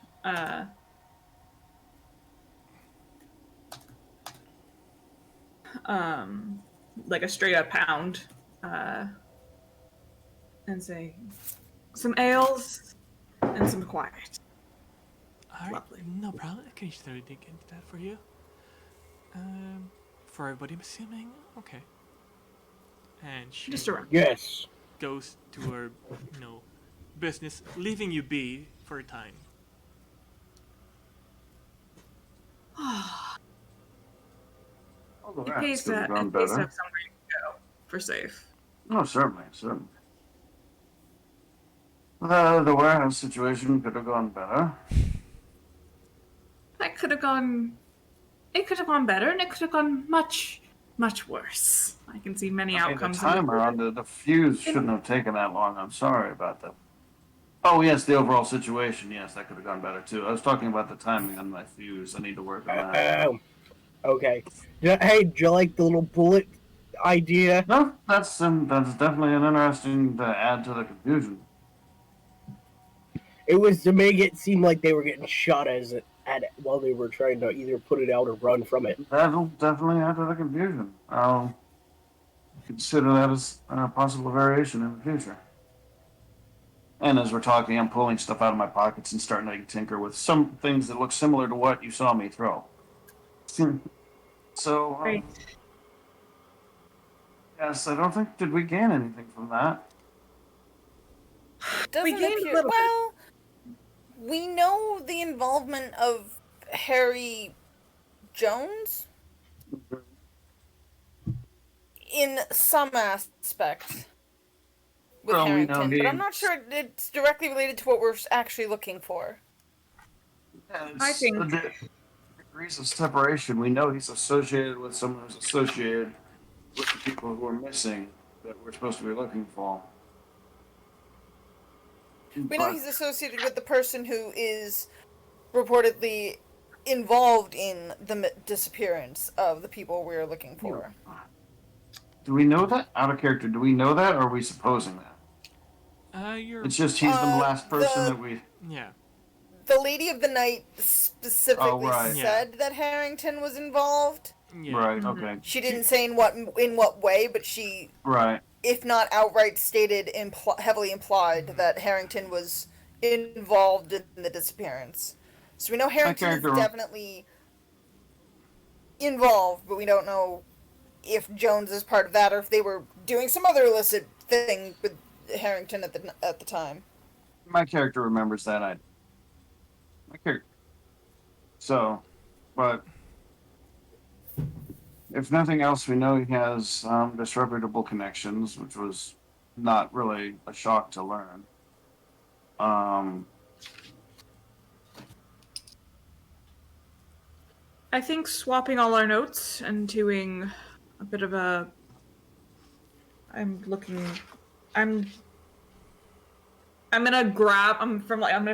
Like a straight up pound. And say some ales and some quiet. All right, Lovely. no problem. I can certainly dig into that for you. For everybody, I'm assuming. Okay. And she Just around. Yes. goes to her, business, leaving you be for a time. Oh, the It rats pays could to have have gone somewhere better. to go for safe. Oh, certainly. The warehouse situation could have gone better. That could have gone. It could have gone better, and it could have gone much, much worse. I can see many I mean, the outcomes. timer on the fuse shouldn't have taken that long. I'm sorry about that. Oh, yes, the overall situation. Yes, that could have gone better, too. I was talking about the timing on my fuse. I need to work on that. Okay. Hey, do you like the little bullet idea? No, that's definitely an interesting to add to the confusion. It was to make it seem like they were getting shot at it while they were trying to either put it out or run from it. That'll definitely add to the confusion. I'll consider that as a possible variation in the future. And as we're talking, I'm pulling stuff out of my pockets and starting to tinker with some things that look similar to what you saw me throw. So, Right. yes, I don't think, did we gain anything from that? Doesn't gained a appear. little bit. Well, we know the involvement of Harry Jones in some aspect with Well, we know Harrington, but I'm he- not sure it's directly related to what we're actually looking for. I think- the degrees of separation. We know he's associated with someone who's associated with the people who are missing that we're supposed to be looking for. We know he's associated with the person who is reportedly involved in the disappearance of the people we're looking for. Do we know that? Out of character, do we know that, or are we supposing that? You're It's just he's the last person the- that we. yeah. The Lady of the Night specifically Oh, right. said that Harrington was involved. Yeah. Right. Okay. She didn't say in what way, but she, Right. if not outright stated, heavily implied that Harrington was involved in the disappearance. So we know Harrington is character- definitely involved, but we don't know if Jones is part of that or if they were doing some other illicit thing with Harrington at the time. My character remembers that. My character. So, but if nothing else, we know he has disreputable connections, which was not really a shock to learn. I think swapping all our notes and doing a bit of a. I'm gonna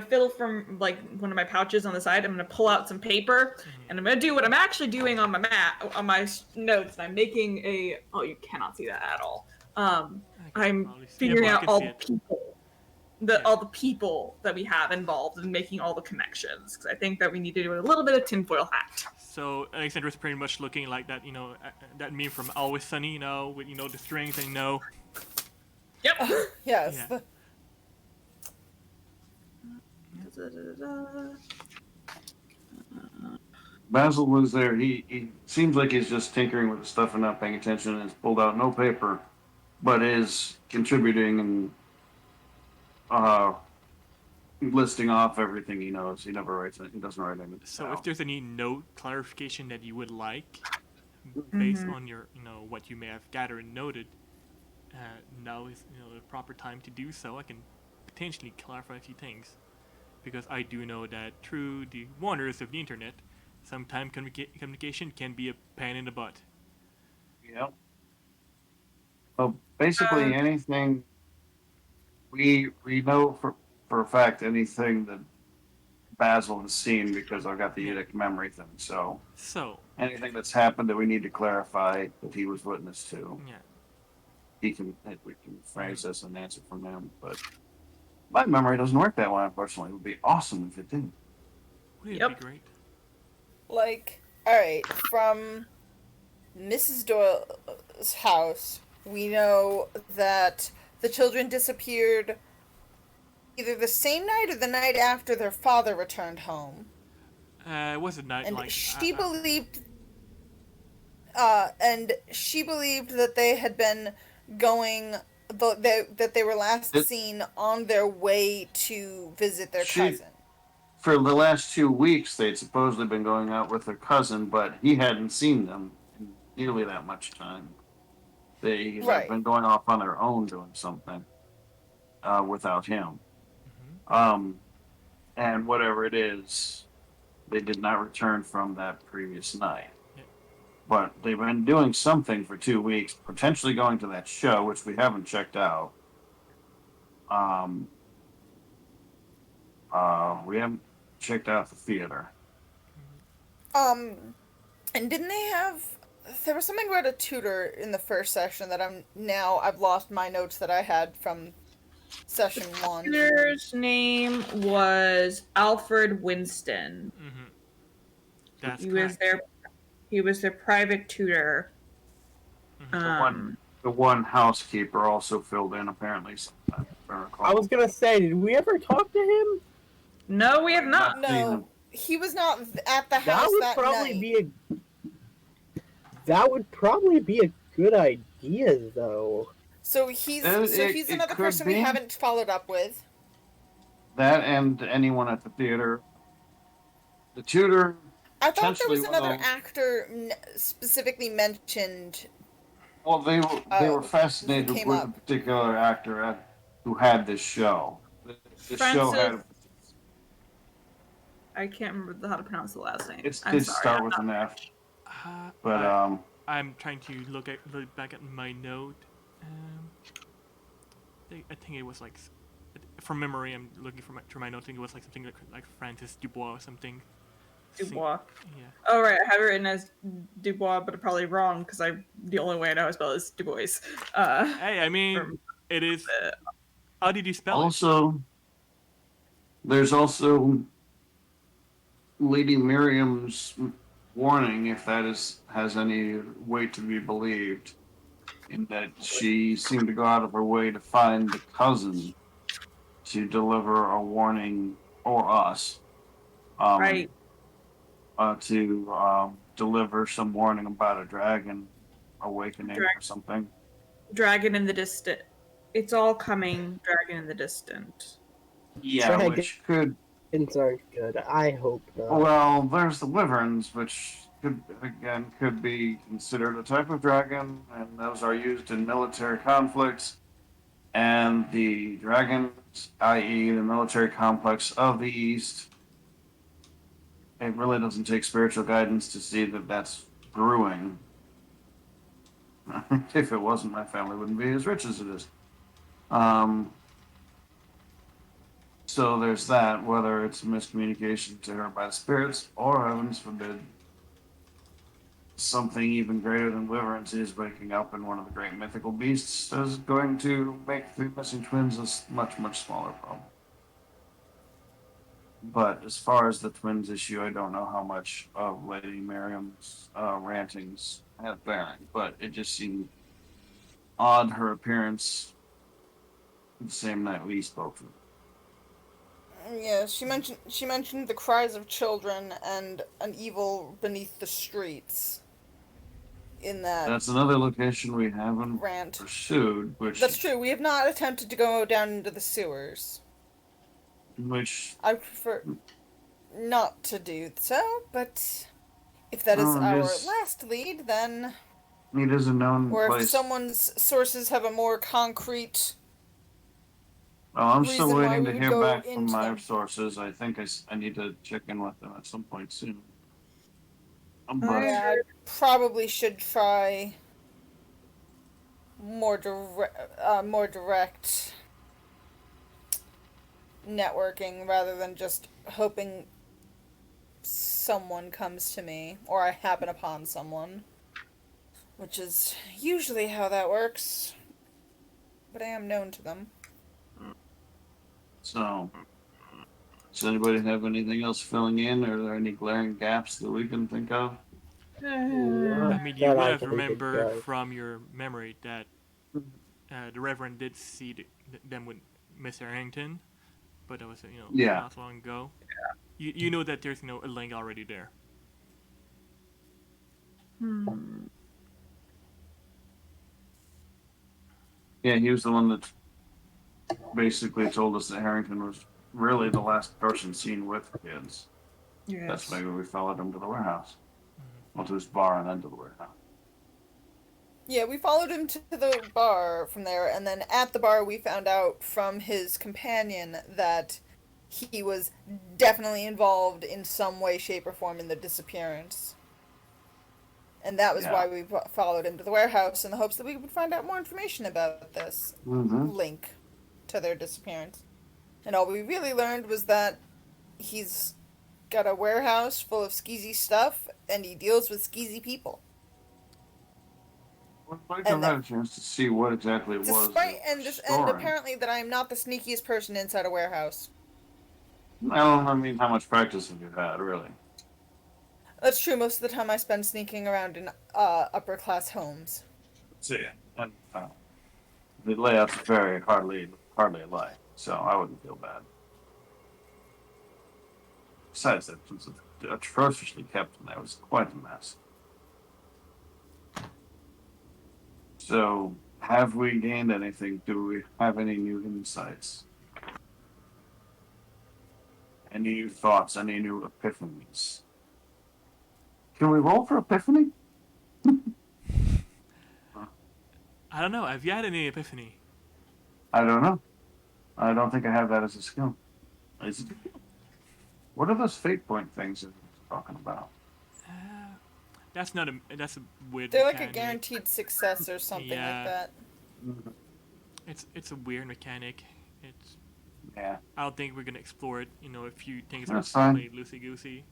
fill from like one of my pouches on the side. I'm gonna pull out some paper and I'm gonna do what I'm actually doing on my notes. I'm making a. Oh, you cannot see that at all. I'm probably see it, figuring but I out can all see the it. people, all the people that we have involved and making all the connections. Because I think that we need to do a little bit of tinfoil hat. So Alexandra's pretty much looking like that, that meme from Always Sunny, with the strings and Yep. Yes. Yeah. Basil was there. He seems like he's just tinkering with the stuff and not paying attention, and has pulled out no paper, but is contributing and listing off everything he knows. He never writes it. He doesn't write anything So down. if there's any note clarification that you would like, based on your what you may have gathered and noted, now is the proper time to do so. I can potentially clarify a few things because I do know that through the wonders of the internet, sometimes communication can be a pain in the butt. Yep. Well, basically anything we know for a fact anything that Basil has seen because I've got the Yeah. Eidic memory thing. So So anything that's happened that we need to clarify that he was witness to, yeah, we can phrase this and answer from him. But my memory doesn't work that way, unfortunately. It would be awesome if it did. would it Yep. be great? Like, alright, from Mrs. Doyle's house, we know that the children disappeared either the same night or the night after their father returned home. It was a night And like she believed that they had been going that they were last seen on their way to visit their cousin. For the last 2 weeks, they'd supposedly been going out with their cousin, but he hadn't seen them in nearly that much time. They had been going off on their own doing something without him. And whatever it is, they did not return from that previous night. Yeah. But they've been doing something for 2 weeks, potentially going to that show, which we haven't checked out. We haven't checked out the theater. And didn't they have? There was something about a tutor in the first session that I've lost my notes that I had from session 1. The tutor's name was Alfred Winston. Mm-hmm. That's He correct. was their private tutor. The one housekeeper also filled in apparently sometime, if I recall. I was gonna say, did we ever talk to him? No, we have not. No, he was not at the house That would that probably night. That would probably be a good idea, though. So he's It another could person we be. haven't followed up with. That and anyone at the theater. The tutor. I thought there was Potentially, another well- actor specifically mentioned. Well, they were fascinated came with up. a particular actor who had this show. The show had. Francis- I can't remember how to pronounce the last name. It I'm did sorry. start with an F, but I'm trying to look back at my note. I think it was like, from memory, I'm looking through my notes. I think it was like something like Francis Dubois or something. Dubois. Yeah. Oh right, I have it written as Dubois, but I'm probably wrong because the only way I know how to spell it is Du Bois. Hey, I mean, it is. How did you spell it? also there's also Lady Miriam's warning, if that has any weight to be believed, in that she seemed to go out of her way to find the cousin to deliver a warning, or us, Right. to deliver some warning about a dragon awakening or something. Dragon in the distant. It's all coming. Dragon in the distant. Yeah, Dragon. which could. Things aren't good. I hope not. Well, there's the wyverns, which could be considered a type of dragon, and those are used in military conflicts. And the dragons, i.e., the military complex of the East, it really doesn't take spiritual guidance to see that that's brewing. If it wasn't, my family wouldn't be as rich as it is. So there's that, whether it's a miscommunication to her by the spirits, or heavens forbid, something even greater than wyverns is waking up, and one of the great mythical beasts is going to make the missing twins a much, much smaller problem. But as far as the twins issue, I don't know how much of Lady Miriam's rantings have bearing, but it just seemed odd, her appearance the same night we spoke to her. Yeah, she mentioned the cries of children and an evil beneath the streets. In that That's another location we haven't rant. pursued, which That's true. We have not attempted to go down into the sewers. Which, I prefer not to do so, but if that is well, our last lead, then. it is a known Or if place. someone's sources have a more concrete Well, I'm still reason why waiting we to would hear go back from into my them. sources. I think I need to check in with them at some point soon. I But Yeah, I probably should try more direct networking rather than just hoping someone comes to me or I happen upon someone, which is usually how that works. But I am known to them. so, does anybody have anything else filling in? Or are there any glaring gaps that we can think of? I not mean, you that would I have can think remembered of. from your memory that the Reverend did see them with Mr. Harrington, but that was Yeah. not so long ago. You know that there's a link already there. Yeah, he was the one that basically told us that Harrington was really the last person seen with kids. Yes. That's maybe we followed him to the warehouse. Well, to his bar and then to the warehouse. Yeah, we followed him to the bar from there, and then at the bar we found out from his companion that he was definitely involved in some way, shape, or form in the disappearance. And that was Yeah. why we followed him to the warehouse in the hopes that we would find out more information about this link to their disappearance. And all we really learned was that he's got a warehouse full of skeezy stuff, and he deals with skeezy people. Well, I never had a chance to see what exactly it was. And apparently that I am not the sneakiest person inside a warehouse. I mean, how much practice have you had, really? That's true. Most of the time I spend sneaking around in upper class homes. See, and the layout's very hardly alike, so I wouldn't feel bad. Besides, that was atrociously kept, and that was quite a mess. So, have we gained anything? Do we have any new insights? Any new thoughts? Any new epiphanies? Can we roll for epiphany? I don't know. Have you had any epiphany? I don't know. I don't think I have that as a skill. What are those fate point things that we're talking about? That's not a. That's a weird. They're like a mechanic. guaranteed success or something Yeah. like that. It's a weird mechanic. It's. Yeah. I don't think we're gonna explore it. A few things That's are fine. only loosey goosey.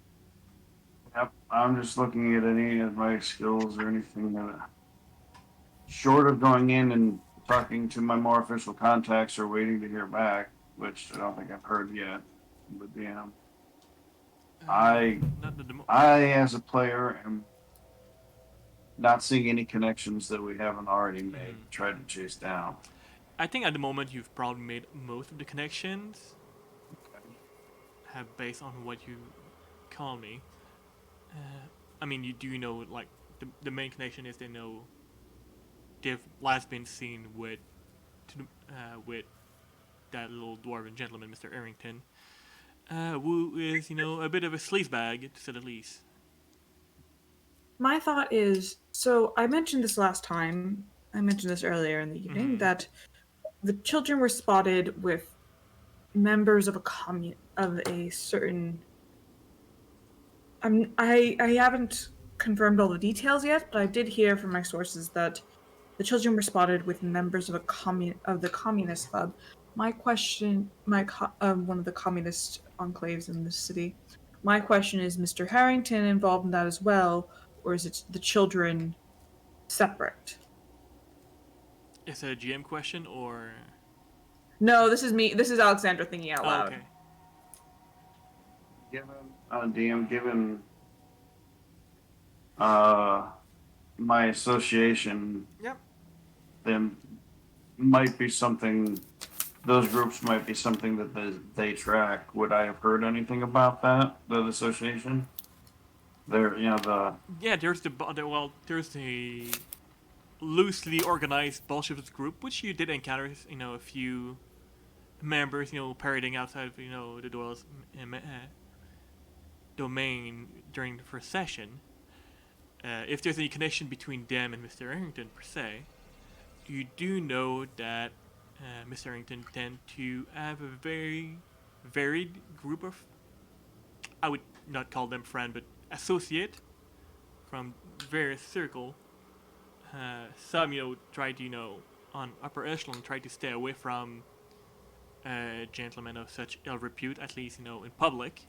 Yep. I'm just looking at any of my skills or anything that, short of going in and talking to my more official contacts or waiting to hear back, which I don't think I've heard yet. But DM. Not the demo- I, as a player, am not seeing any connections that we haven't already made. Tried to chase down. I think at the moment you've probably made most of the connections. Have based on what you call me. I mean, you do know like the main connection is they know they've last been seen with that little dwarven gentleman, Mr. Errington, who is a bit of a sleazebag to say the least. My thought is, so I mentioned this last time. I mentioned this earlier in the evening that the children were spotted with members of a certain. I haven't confirmed all the details yet, but I did hear from my sources that the children were spotted with members of the Communist Club. My question, one of the communist enclaves in the city. My question is, Mr. Harrington involved in that as well, or is it the children separate? Is it a GM question or? No, this is me. This is Alexandra thinking out loud. Okay. Given my association, Yep. then might be something. Those groups might be something that they track. Would I have heard anything about that? The association. Yeah, there's there's the loosely organized Bolshevist group, which you did encounter, a few members, parading outside of, the Doyle's domain during the first session, if there's any connection between them and Mr. Arrington per se, you do know that Mr. Arrington tend to have a very varied group of, I would not call them friend, but associate from various circle. Some, try to, on upper echelon, try to stay away from gentlemen of such ill repute, at least, in public.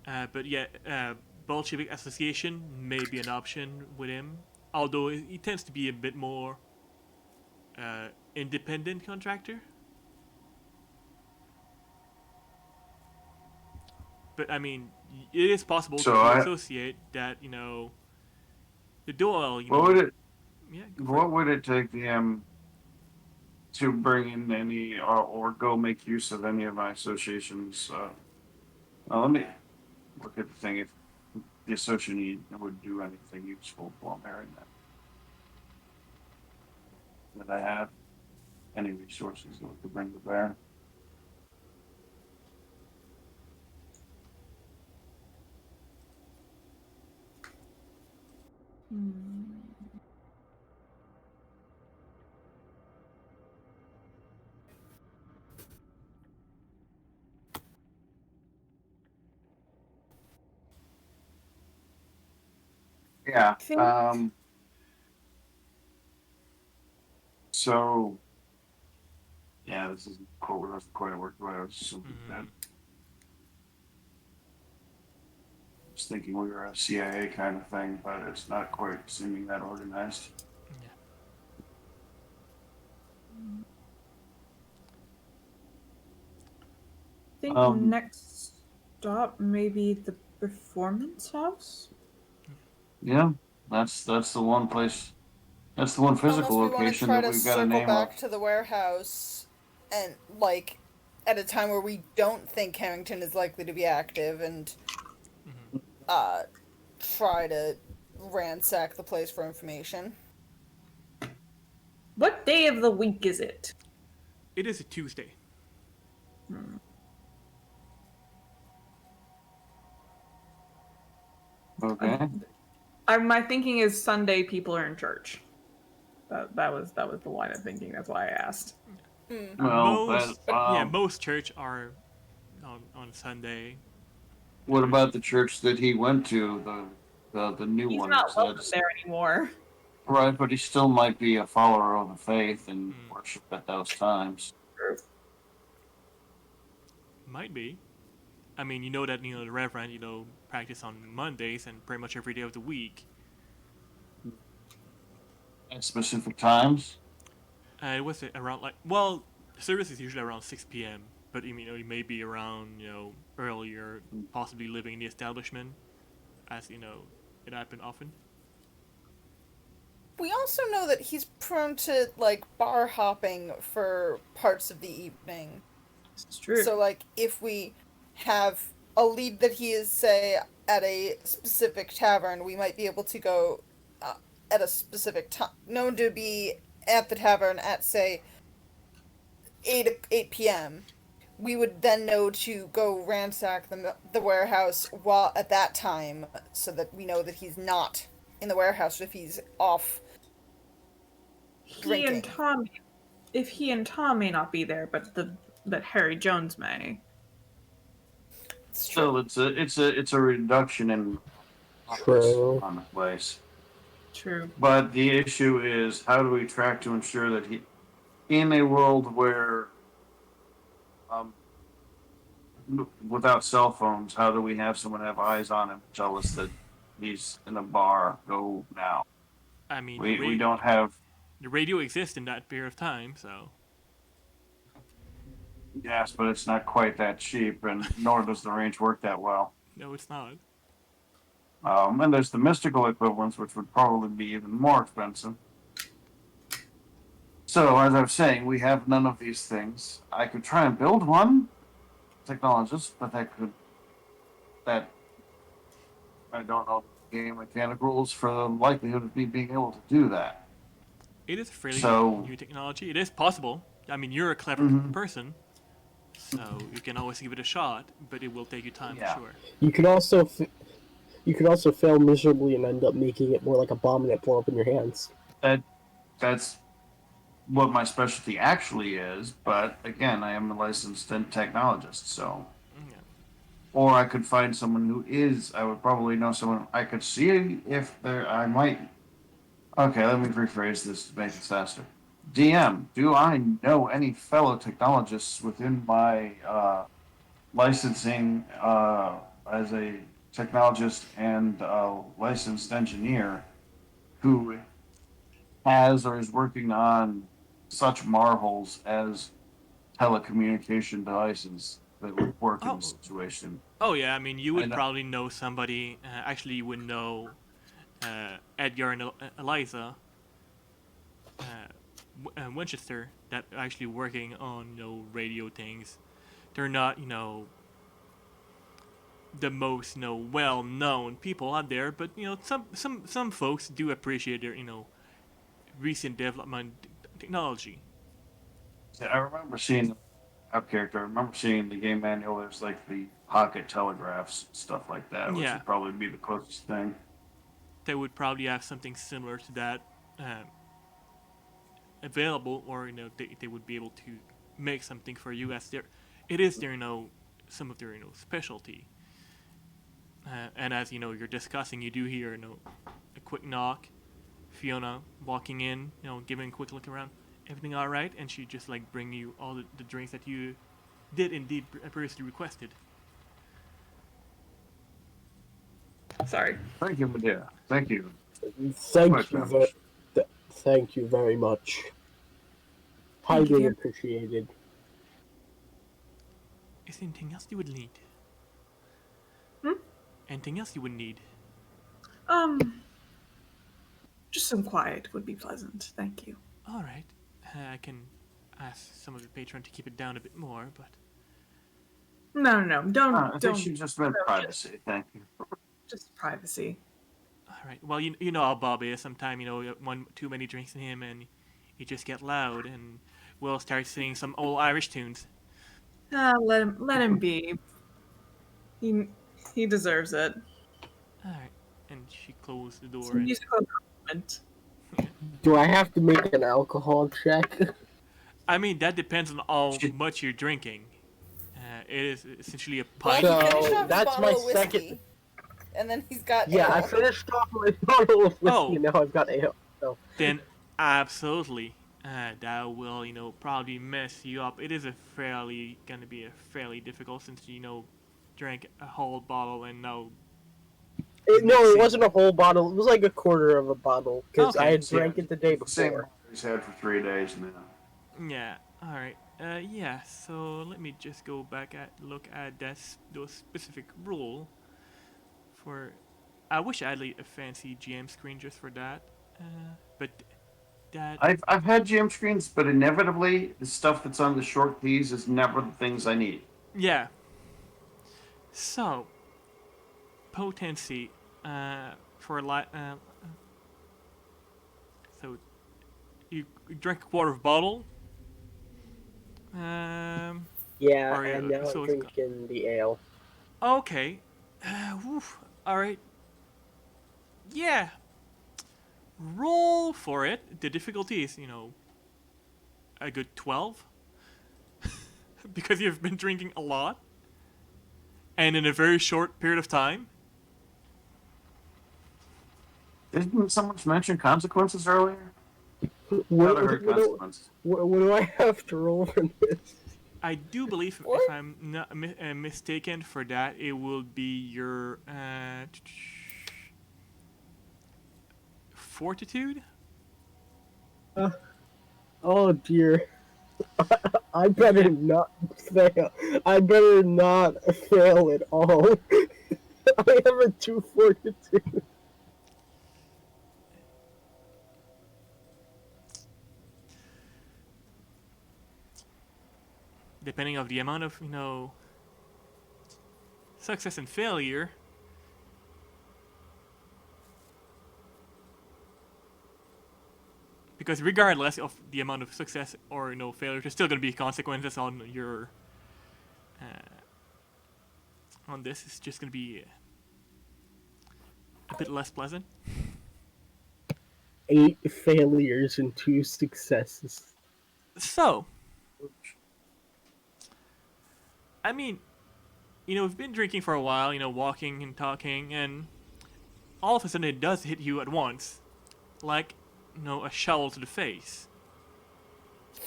But yeah, Bolshevik association may be an option with him, although he tends to be a bit more independent contractor. But I mean, it is possible to associate that, the Doyle, what would it take him to bring in any or go make use of any of my associations? Let me look at the thing if the association would do anything useful while I'm hearing that. Would I have any resources that we could bring to bear? Yeah. So, yeah, this isn't quite worked the way I was assuming that. I was thinking we were a CIA kind of thing, but it's not quite seeming that organized. Yeah. I think next stop maybe the performance house. Yeah, that's the one place. That's the one physical location that we've got a name of. Circle back to the warehouse, and at a time where we don't think Harrington is likely to be active, and try to ransack the place for information. What day of the week is it? It is a Tuesday. Okay. My thinking is Sunday people are in church. That was the line of thinking. That's why I asked. Well, most church are on Sunday. What about the church that he went to, the new one? He's not welcome there anymore. Right, but he still might be a follower of the faith and worship at those times. True. Might be. I mean, that the Reverend, practice on Mondays and pretty much every day of the week. At specific times? It was around the service is usually around 6 p.m. But he may be around earlier, possibly living in the establishment, as it happened often. We also know that he's prone to bar hopping for parts of the evening. It's true. So if we have a lead that he is, say, at a specific tavern, we might be able to go at a specific time, known to be at the tavern at, say, 8 p.m. We would then know to go ransack the warehouse while at that time, so that we know that he's not in the warehouse if he's off drinking. If he and Tom may not be there, but Harry Jones may. Still, it's a reduction in on the place. True. But the issue is, how do we track to ensure that he, in a world where, without cell phones, how do we have someone have eyes on him, tell us that he's in a bar, go now? I mean, we don't have. The radio exists in that period of time, so. Yes, but it's not quite that cheap, and nor does the range work that well. No, it's not. And there's the mystical equivalents, which would probably be even more expensive. So, as I was saying, we have none of these things. I could try and build one, technologist, but I don't know the game mechanic rules for the likelihood of me being able to do that. It is a fairly new technology. It is possible. I mean, you're a clever person. So you can always give it a shot, but it will take you time Yeah. for sure. You could also fail miserably and end up making it more like a bomb and it blow up in your hands. That's what my specialty actually is, but again, I am a licensed technologist, so. Yeah. Or I could find someone who is. I would probably know someone. I could see if there. I might. Okay, let me rephrase this to make it faster. DM, do I know any fellow technologists within my licensing as a technologist and licensed engineer who has or is working on such marvels as telecommunication devices that would work in this Oh, situation? oh yeah. I mean, you I would know. probably know somebody. Actually, you would know Edgar and Eliza Winchester that are actually working on radio things. They're not the most well known people out there, but some folks do appreciate their recent development technology. Yeah, I remember seeing out character. I remember seeing the game manual. There's like the pocket telegraphs, stuff like that, which Yeah, would probably be the closest thing. they would probably have something similar to that uh, available, or they would be able to make something for you as it is their some of their specialty. And as you're discussing, you do hear a quick knock. Fiona walking in, giving a quick look around. Everything all right? And she just like bring you all the drinks that you did indeed previously requested. Sorry. Thank you, Medea. Thank you. Thank Quite you much. thank you very much. Thank Highly you. appreciated. Is there anything else you would need? Hmm? Anything else you would need? Just some quiet would be pleasant. Thank you. All right, I can ask some of the patron to keep it down a bit more, but No, don't, I think don't. she just meant no, privacy. Thank you. Just privacy. all right. Well, you know how Bob is. Sometimes one too many drinks in him, and he just get loud, and we'll start singing some old Irish tunes. Let him be. He he deserves it. All right, and she closed the It's door, a and musical accompaniment. Do I have to make an alcohol check? I mean that depends on how She, much you're drinking. It is essentially a Well, pint. he So, finished off his that's bottle my of whiskey, second- and then he's got Yeah, I ale. finished off my bottle of whiskey. Oh. Now I've got ale. So. Then absolutely, that will probably mess you up. It is gonna be a fairly difficult since drank a whole bottle and now. No, it Mixing. wasn't a whole bottle. It was like a quarter of a bottle because Okay. I had drank it the day same before. he's had for 3 days now. Yeah. All right. Yeah. So let me just go back look at those specific rule. For, I wish I had like, a fancy GM screen just for that. But that. I've had GM screens, but inevitably the stuff that's on the short keys is never the things I need. Yeah. So, potency for so you drink a quarter of a bottle. Yeah, Or, and now so I'm it's drinking the ale. Okay. All right. Yeah. Roll for it. The difficulty is, a good 12. Because you've been drinking a lot. And in a very short period of time. Didn't someone mention consequences earlier? What, I heard consequences. what do I have to roll for this? I do believe, What? if I'm not mistaken, for that, it will be your fortitude. Oh dear. I better not fail. I better not fail at all. I have a 2 fortitude. Depending on the amount of success and failure. Because regardless of the amount of success or failure, there's still going to be consequences on your on this is just going to be a bit less pleasant. 8 failures and 2 successes. So, I mean, we've been drinking for a while, walking and talking, and all of a sudden it does hit you at once. Like, a shovel to the face.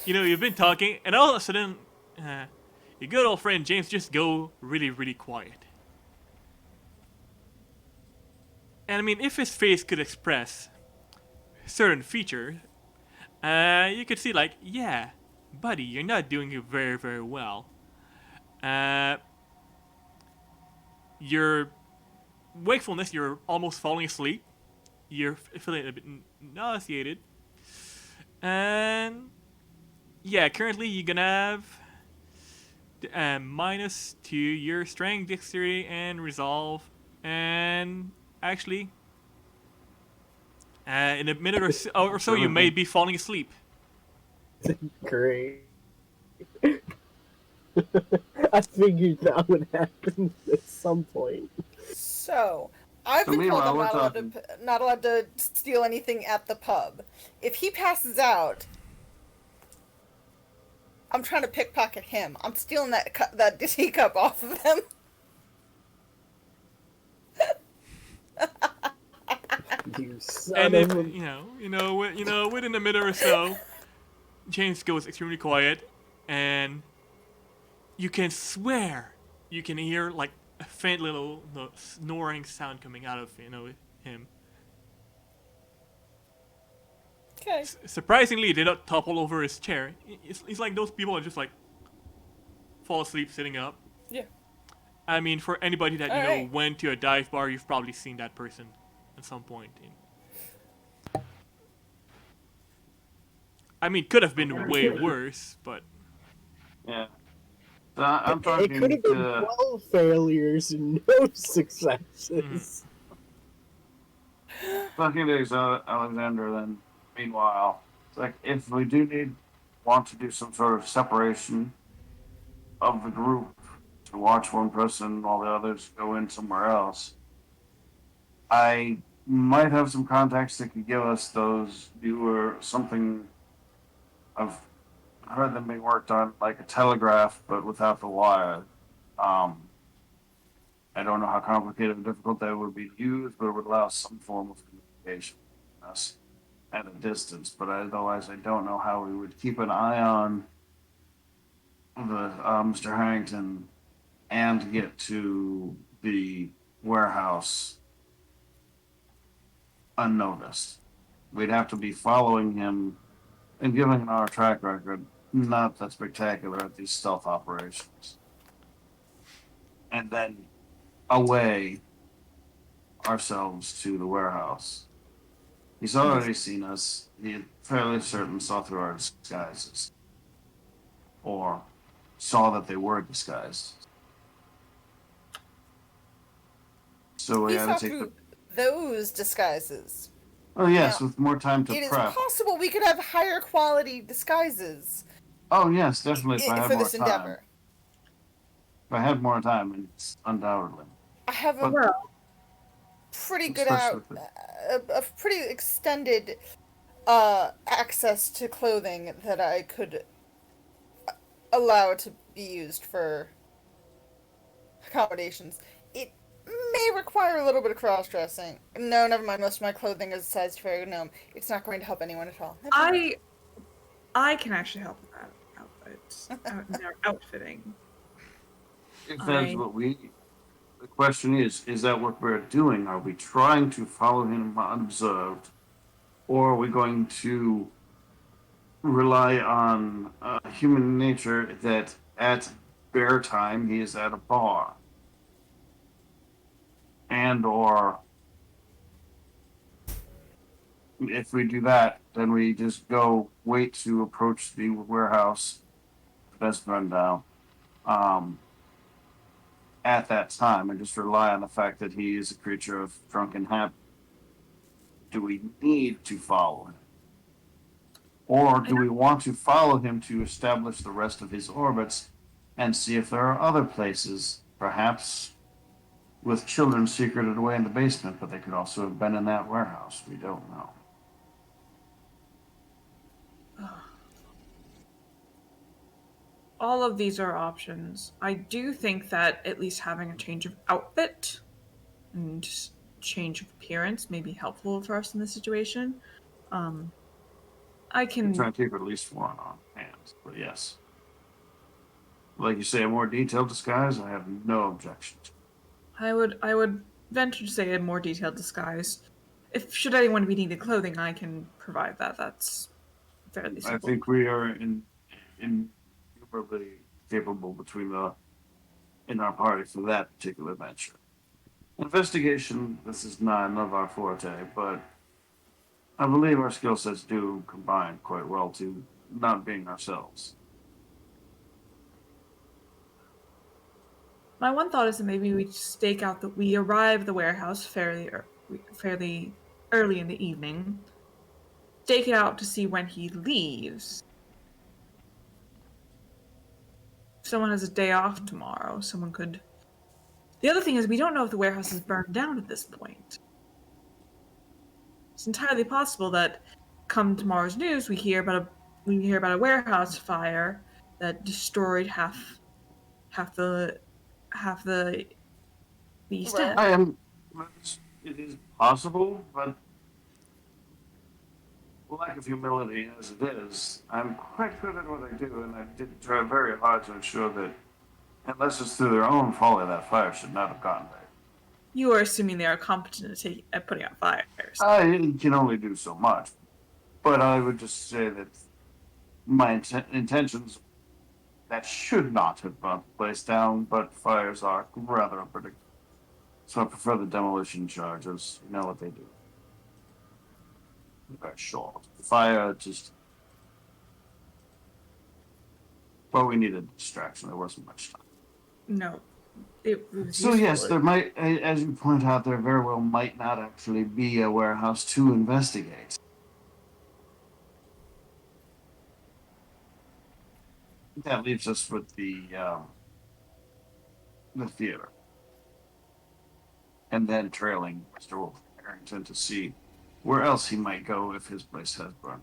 You've been talking, and all of a sudden, your good old friend James just go really, really quiet. And I mean, if his face could express certain features, you could see like, yeah, buddy, you're not doing it very, very well. Your wakefulness, you're almost falling asleep. You're feeling a bit nauseated. And yeah, currently you're gonna have minus 2 your strength, dexterity, and resolve. And actually, in a minute or so, you may be falling asleep. Great. I figured that would happen at some point. So, I've been told meanwhile, I'm we're not allowed to steal anything at the pub. If he passes out, I'm trying to pickpocket him. I'm stealing that teacup off of him. You son And of if a... within a minute or so, James goes extremely quiet, and you can swear you can hear like a faint little snoring sound coming out of him. Okay. Surprisingly, he did not topple over his chair. It's like those people that just like fall asleep sitting up. Yeah. I mean, for anybody that Alright. went to a dive bar, you've probably seen that person at some point. I mean, could have been way worse, but Yeah. So I'm It talking could have been to 12 failures and no successes. Alexander. Then, meanwhile, it's like if we want to do some sort of separation of the group to watch one person while the others go in somewhere else, I might have some contacts that could give us those newer something. I've heard them being worked on, like a telegraph, but without the wire. I don't know how complicated or difficult that would be to use, but it would allow some form of communication with us at a distance. But otherwise, I don't know how we would keep an eye on the Mr. Harrington and get to the warehouse unnoticed. We'd have to be following him and given our track record, not that spectacular at these stealth operations. And then away ourselves to the warehouse. He's already seen us. He fairly certain saw through our disguises. Or saw that they were disguised. So we He had saw to take through those disguises. Oh yes, Now, with more time to It is prep. possible we could have higher quality disguises Oh yes, definitely. If I had for more this time. endeavor. If I had more time, it's undoubtedly. I have a But pretty good especially a pretty extended access to clothing that I could allow to be used for accommodations. It may require a little bit of cross-dressing. No, never mind. Most of my clothing is sized for a gnome. It's not going to help anyone at all. Never mind. I can actually help with that outfitting. if that's what we need. The question is that what we're doing? Are we trying to follow him unobserved? Or are we going to rely on human nature that at bear time he is at a bar? And or if we do that, then we just go wait to approach the warehouse, best rundown, at that time and just rely on the fact that he is a creature of drunken habit. Do we need to follow him? Or do we want to follow him to establish the rest of his orbits and see if there are other places, perhaps with children secreted away in the basement, but they could also have been in that warehouse. We don't know. All of these are options. I do think that at least having a change of outfit and change of appearance may be helpful for us in this situation. I I'm can. trying to keep at least one on hand, but yes. Like you say, a more detailed disguise, I have no objection to. I would venture to say a more detailed disguise. If should anyone be needing clothing, I can provide that. That's fairly I simple. think we are innumerably capable in our party for that particular venture. Investigation, this is none of our forte, but I believe our skill sets do combine quite well to not being ourselves. My one thought is that maybe we stake out that we arrive at the warehouse fairly early in the evening. Stake it out to see when he leaves. If someone has a day off tomorrow, someone could. The other thing is we don't know if the warehouse is burned down at this point. It's entirely possible that come tomorrow's news we hear about a warehouse fire that destroyed half the East Right. End. I am. It is possible, but lack of humility as it is, I'm quite good at what I do, and I did try very hard to ensure that, unless it's through their own folly, that fire should not have gotten there. You are assuming they are competent at putting out fires. I can only do so much, but I would just say that my intentions that should not have burnt the place down, but fires are rather unpredictable. So I prefer the demolition charges. You know what they do. Very short. Fire just. Well, we needed a distraction. There wasn't much time. No, it was So useful. yes, there might, as you point out, there very well might not actually be a warehouse to investigate. That leaves us with the theater, and then trailing Mr. Harrington to see where else he might go if his place has burned.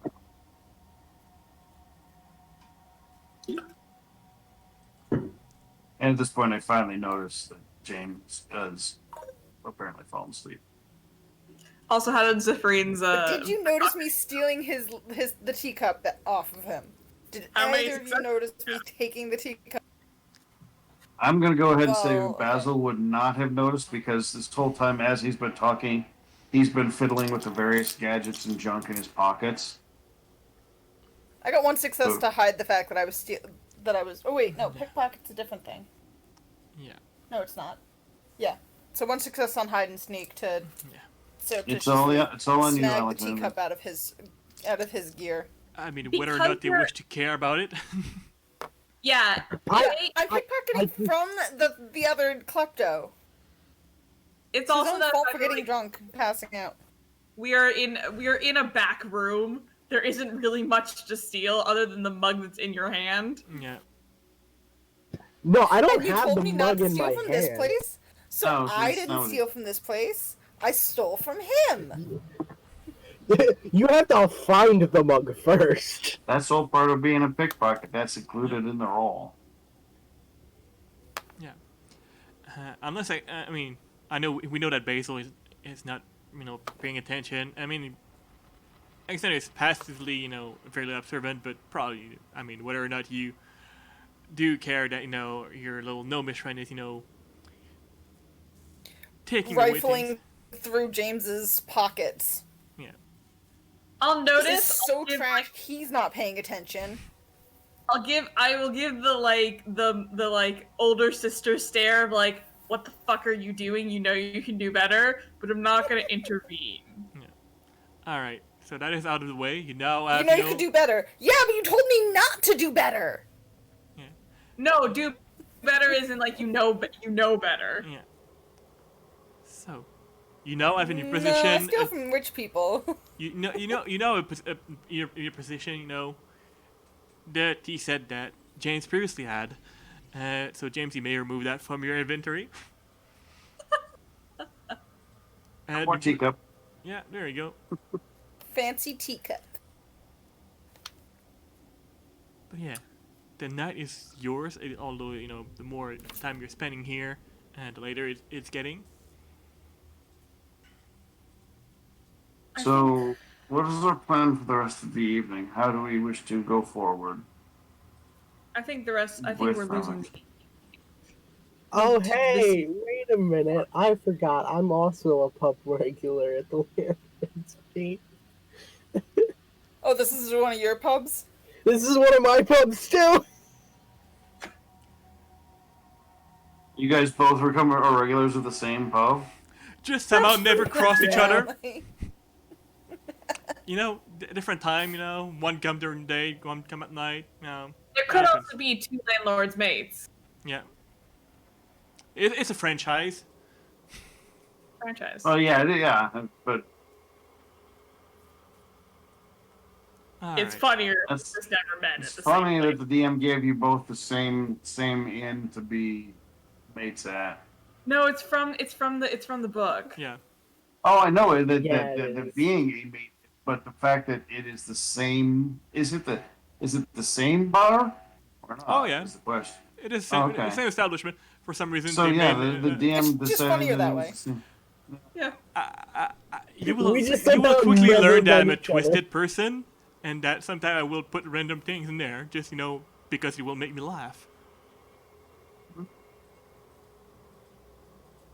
And at this point, I finally noticed that James has apparently fallen asleep. Also, how did Zephyrin's Did you notice me stealing the teacup off of him? Did How many either of you notice me taking the teacup? I'm going to go ahead and say Well, okay. Basil would not have noticed because this whole time, as he's been talking, he's been fiddling with the various gadgets and junk in his pockets. I got one success So- to hide the fact that I was. Oh wait, no, pickpocket's a different thing. Yeah. No, it's not. Yeah. So one success on hide and sneak to. Yeah. Surreptitiously It's all on you, snag the Alexander. teacup out of his gear. I mean, whether or Because not they you're- wish to care about it. Yeah, I'm pickpocketing from the other klepto. it's It's also his own that fault I for feel getting like drunk and passing out. we are in a back room. There isn't really much to steal other than the mug that's in your hand. Yeah. No, I don't And you have told the me not mug to in steal my from hand. this place, so No, I he's didn't not- steal from this place. I stole from him. You have to find the mug first. That's all part of being a pickpocket. That's included in the role. Unless I mean, I know we know that Basil is not, paying attention. I mean, Alexander is passively, fairly observant, but probably, I mean, whether or not you do care that, your little gnomish friend is, taking away Rifling things. through James's pockets. Yeah. I'll This notice. is so I'll give, trashed. He's not paying attention. I will give the older sister stare of like, what the fuck are you doing? You know you can do better, but I'm not gonna intervene. All right. So that is out of the way. You now have, You know you could do better. Yeah, but you told me not to do better. No, do better isn't like you know better. Yeah. So, you now have in your No, I position. steal from rich people. Your position, that he said that James previously had, So James, you may remove that from your inventory. More teacup. Yeah, there you go. Fancy teacup. But yeah, the night is yours. Although the more time you're spending here, the later it's getting. So, what is our plan for the rest of the evening? How do we wish to go forward? I think the rest. I think With we're losing. Alex. Oh, This- hey, wait a minute. I forgot. I'm also a pub regular at the Lambent's Feet. Oh, this is one of your pubs? This is one of my pubs, too. You guys both are regulars of the same pub? Just somehow never cross each other. Apparently. Different time. One come during the day, one come at night. There could happens. also be two landlords' mates. Yeah. It's a franchise. Franchise. Oh yeah, but It's Alright. funnier if That's- it's never met it's at the funny same that place. the DM gave you both the same inn to be mates at. No, it's from the book. Yeah. Oh, I know it. Yeah, it The is. being a mate, but the fact that it is the same. Is it the same bar or not? Oh, yeah. Is the question. It is Oh, the same establishment. For some reason, So they yeah, made, the DM It's just decided funnier that it was way. the same. Yeah. you will We just you will somehow quickly never learn that I'm a met each other. twisted person, and that sometimes I will put random things in there, just because it will make me laugh.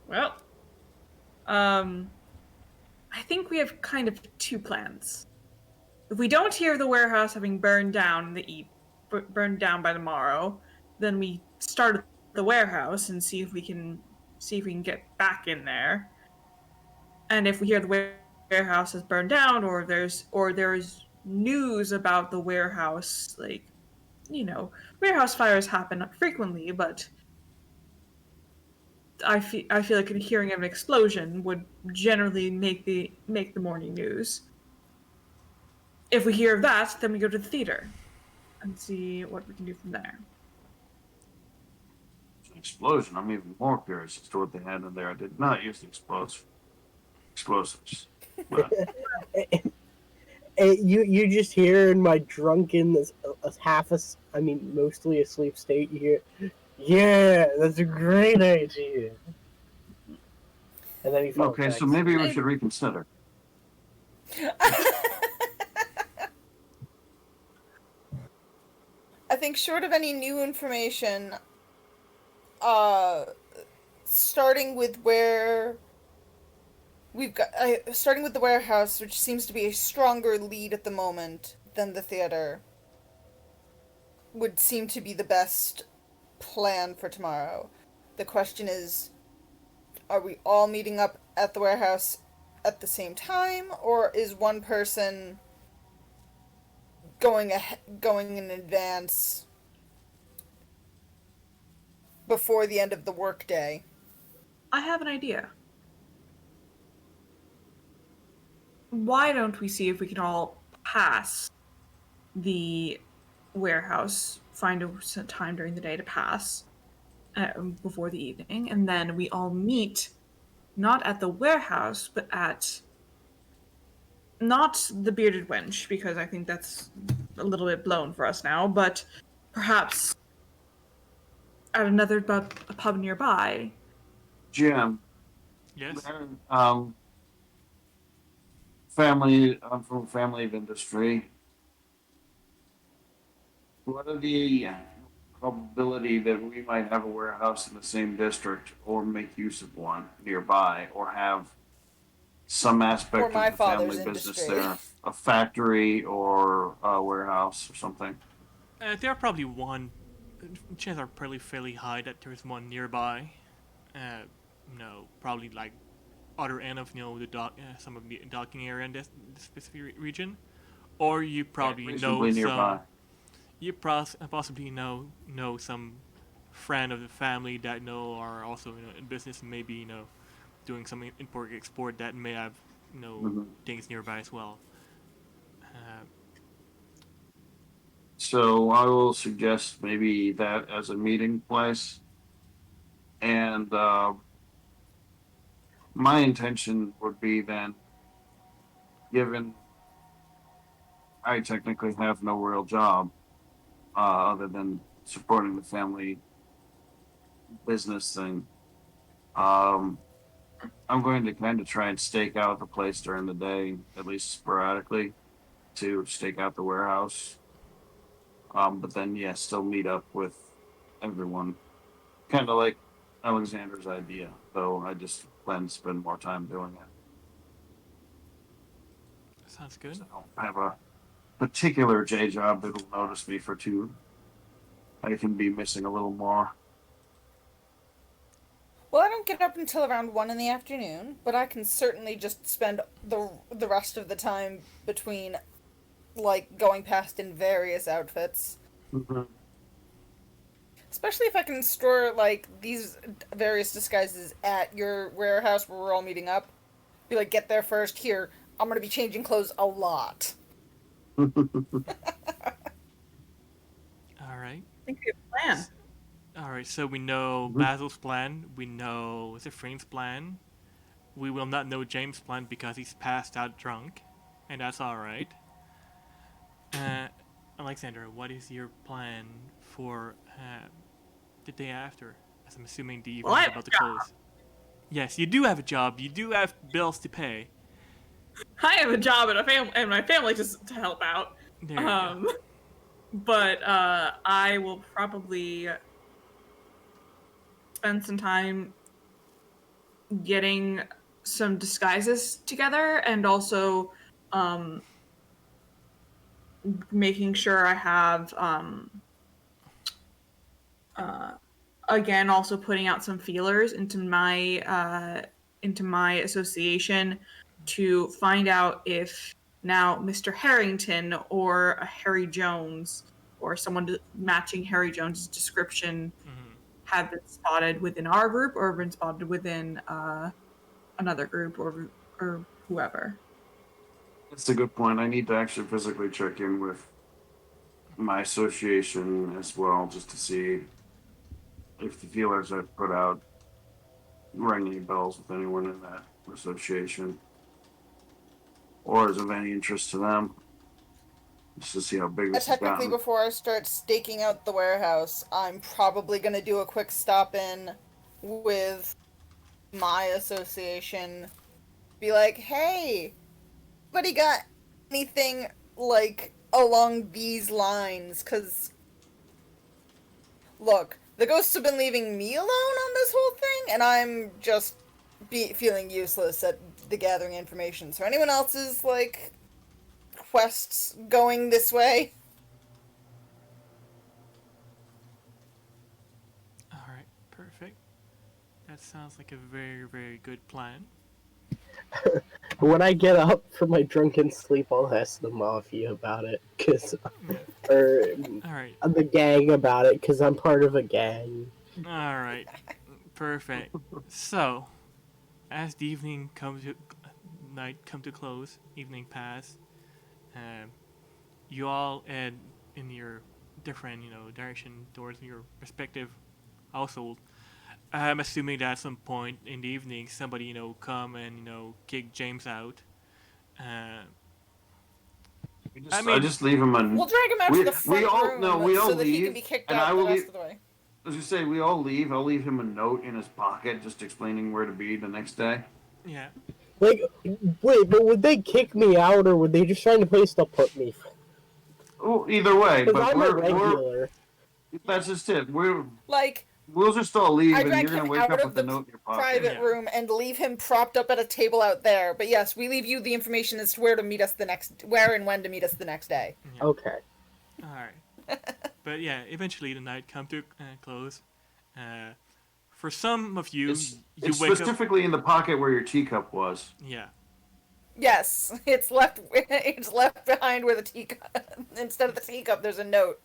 Well, I think we have kind of two plans. If we don't hear the warehouse having burned down burned down by tomorrow, then we start at the warehouse and see if we can get back in there. And if we hear the warehouse has burned down, or there's news about the warehouse, warehouse fires happen frequently, but I feel like hearing of an explosion would generally make the morning news. If we hear of that, then we go to the theater and see what we can do from there. It's an explosion. I'm even more curious as to what they had in there. I did not use the explosives. But You just hear in my drunken, mostly asleep state, you hear, yeah, that's a great idea. And then he falls okay, back so asleep. maybe we should reconsider. I think short of any new information, starting with starting with the warehouse, which seems to be a stronger lead at the moment than the theater, would seem to be the best plan for tomorrow. The question is, are we all meeting up at the warehouse at the same time, or is one person going in advance before the end of the workday? I have an idea. Why don't we see if we can all pass the warehouse, find a time during the day to pass before the evening, and then we all meet not at the warehouse, but at not the Bearded Wench, because I think that's a little bit blown for us now, but perhaps at another a pub nearby. Jim, Yes. I'm from a family of industry. What are the probability that we might have a warehouse in the same district or make use of one nearby or have some aspect Or of my the family father's business industry. there? A factory or a warehouse or something? There are probably one. Chances are probably fairly high that there's one nearby. Probably like other end of the dock, some of the docking area in this specific region, or you probably know Reasonably nearby. some. You possibly know some friend of the family that are also in business, and maybe doing some import export that may have things nearby as well. So I will suggest maybe that as a meeting place. And my intention would be then, given I technically have no real job other than supporting the family business thing, um, I'm going to kind of try and stake out the place during the day, at least sporadically, to stake out the warehouse. But then, yeah, still meet up with everyone. Kind of like Alexander's idea, though I just plan to spend more time doing it. Sounds good. So I have a particular J job that'll notice me for two. I can be missing a little more. Well, I don't get up until around 1 in the afternoon, but I can certainly just spend the rest of the time between, like, going past in various outfits. Mm-hmm. Especially if I can store, like, these various disguises at your warehouse where we're all meeting up. Be like, get there first. Here, I'm gonna be changing clothes a lot. All right. I think we have a plan. All right. So we know Basil's plan. We know Zephyrin's plan. We will not know James' plan because he's passed out drunk, and that's all right. Alexander, what is your plan for the day after? As I'm assuming the evening Well, I is have about to a close. Yes, you do have a job. You do have bills to pay. I have a job and a family, and my family just to help out. There you go. But I will probably spend some time getting some disguises together, and also making sure I have again also putting out some feelers into my association to find out if now Mr. Harrington or a Harry Jones or someone matching Harry Jones's description have been spotted within our group or been spotted within another group or whoever. That's a good point. I need to actually physically check in with my association as well, just to see if the feelers I've put out ring any bells with anyone in that association, or is of any interest to them, just to see how big this has Technically, gotten. before I start staking out the warehouse, I'm probably gonna do a quick stop in with my association. Be like, hey, anybody got anything, like, along these lines? Because, look, the ghosts have been leaving me alone on this whole thing, and I'm just feeling useless at the gathering information. So anyone else's, like, quests going this way? All right. Perfect. That sounds like a very, very good plan. When I get up from my drunken sleep, I'll ask the mafia about it, or All right. the gang about it, because I'm part of a gang. All right. Perfect. So, as the evening comes to night come to close, evening pass, you all head in your different, direction towards your respective household. I'm assuming that at some point in the evening, somebody, come and, kick James out. I just leave him on. We'll drag him out to the front room we all so that he can leave, be kicked and out I the will rest leave. of the way. As you say, we all leave. I'll leave him a note in his pocket, just explaining where to be the next day. Yeah. Like, wait, but would they kick me out, or would they just find a place to put me? Oh, either way, Because but I'm a we're regular. that's just it. Like, We'll just all leave, I and drag you're gonna him wake out up of with a the note in your pocket. private Yeah. room and leave him propped up at a table out there. But yes, we leave you the information as to where and when to meet us the next day. Yeah. Okay. All right. But yeah, eventually the night come to close. For some of you, It's you wake up. specifically in the pocket where your teacup was. Yeah. Yes, it's left. It's left behind where the teacup. Instead of the teacup, there's a note.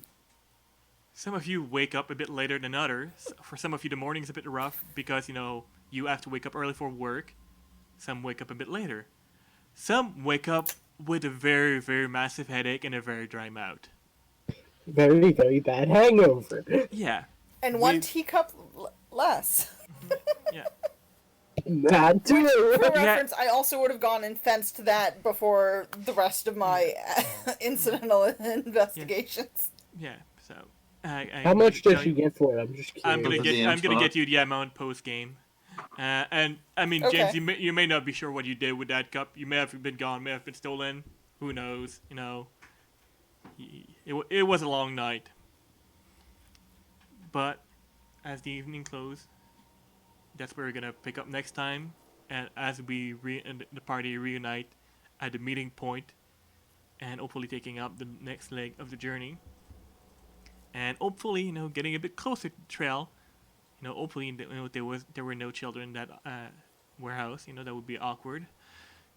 Some of you wake up a bit later than others. For some of you, the morning's a bit rough because, you have to wake up early for work. Some wake up a bit later. Some wake up with a very, very massive headache and a very dry mouth. very, very bad hangover. Yeah, And one we- teacup less. yeah, That Which, too. for Yeah. reference, I also would have gone and fenced that before the rest of my incidental investigations. yeah. So How I'm much gonna does she get for it? I'm just I'm curious. gonna For the get DM I'm gonna spot? get you the amount post game. And I mean, Okay. James, you may not be sure what you did with that cup. You may have been gone, may have been stolen. Who knows? You know, it was a long night. But as the evening closed, that's where we're gonna pick up next time. And as and the party reunite at the meeting point, and hopefully taking up the next leg of the journey, and hopefully getting a bit closer to the trail. Hopefully there were no children in that warehouse. That would be awkward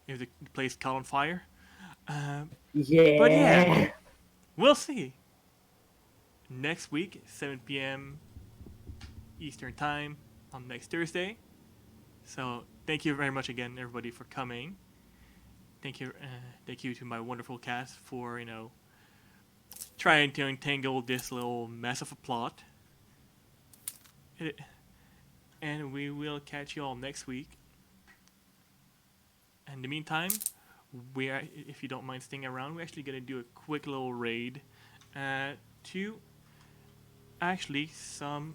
if the place caught on fire. Yeah. But yeah, we'll see. Next week, 7 p.m. Eastern Time on next Thursday. So thank you very much again, everybody, for coming. Thank you to my wonderful cast for trying to untangle this little mess of a plot. And we will catch you all next week. In the meantime, if you don't mind staying around, we're actually gonna do a quick little raid to actually some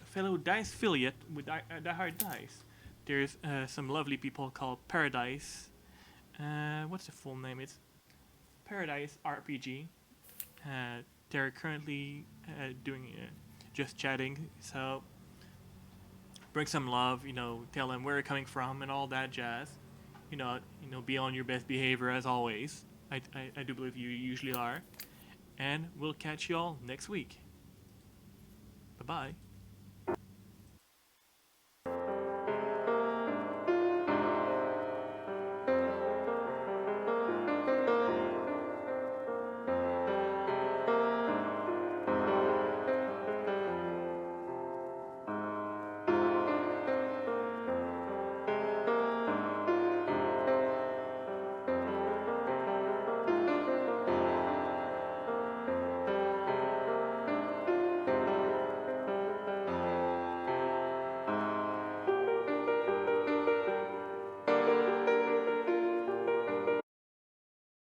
fellow dice affiliate with Die Hard Dice. There's some lovely people called Paradise. What's the full name? It's Paradise RPG. They're currently doing just chatting. So bring some love. Tell them where you're coming from and all that jazz. Be on your best behavior as always. I do believe you usually are. And we'll catch you all next week. Bye bye.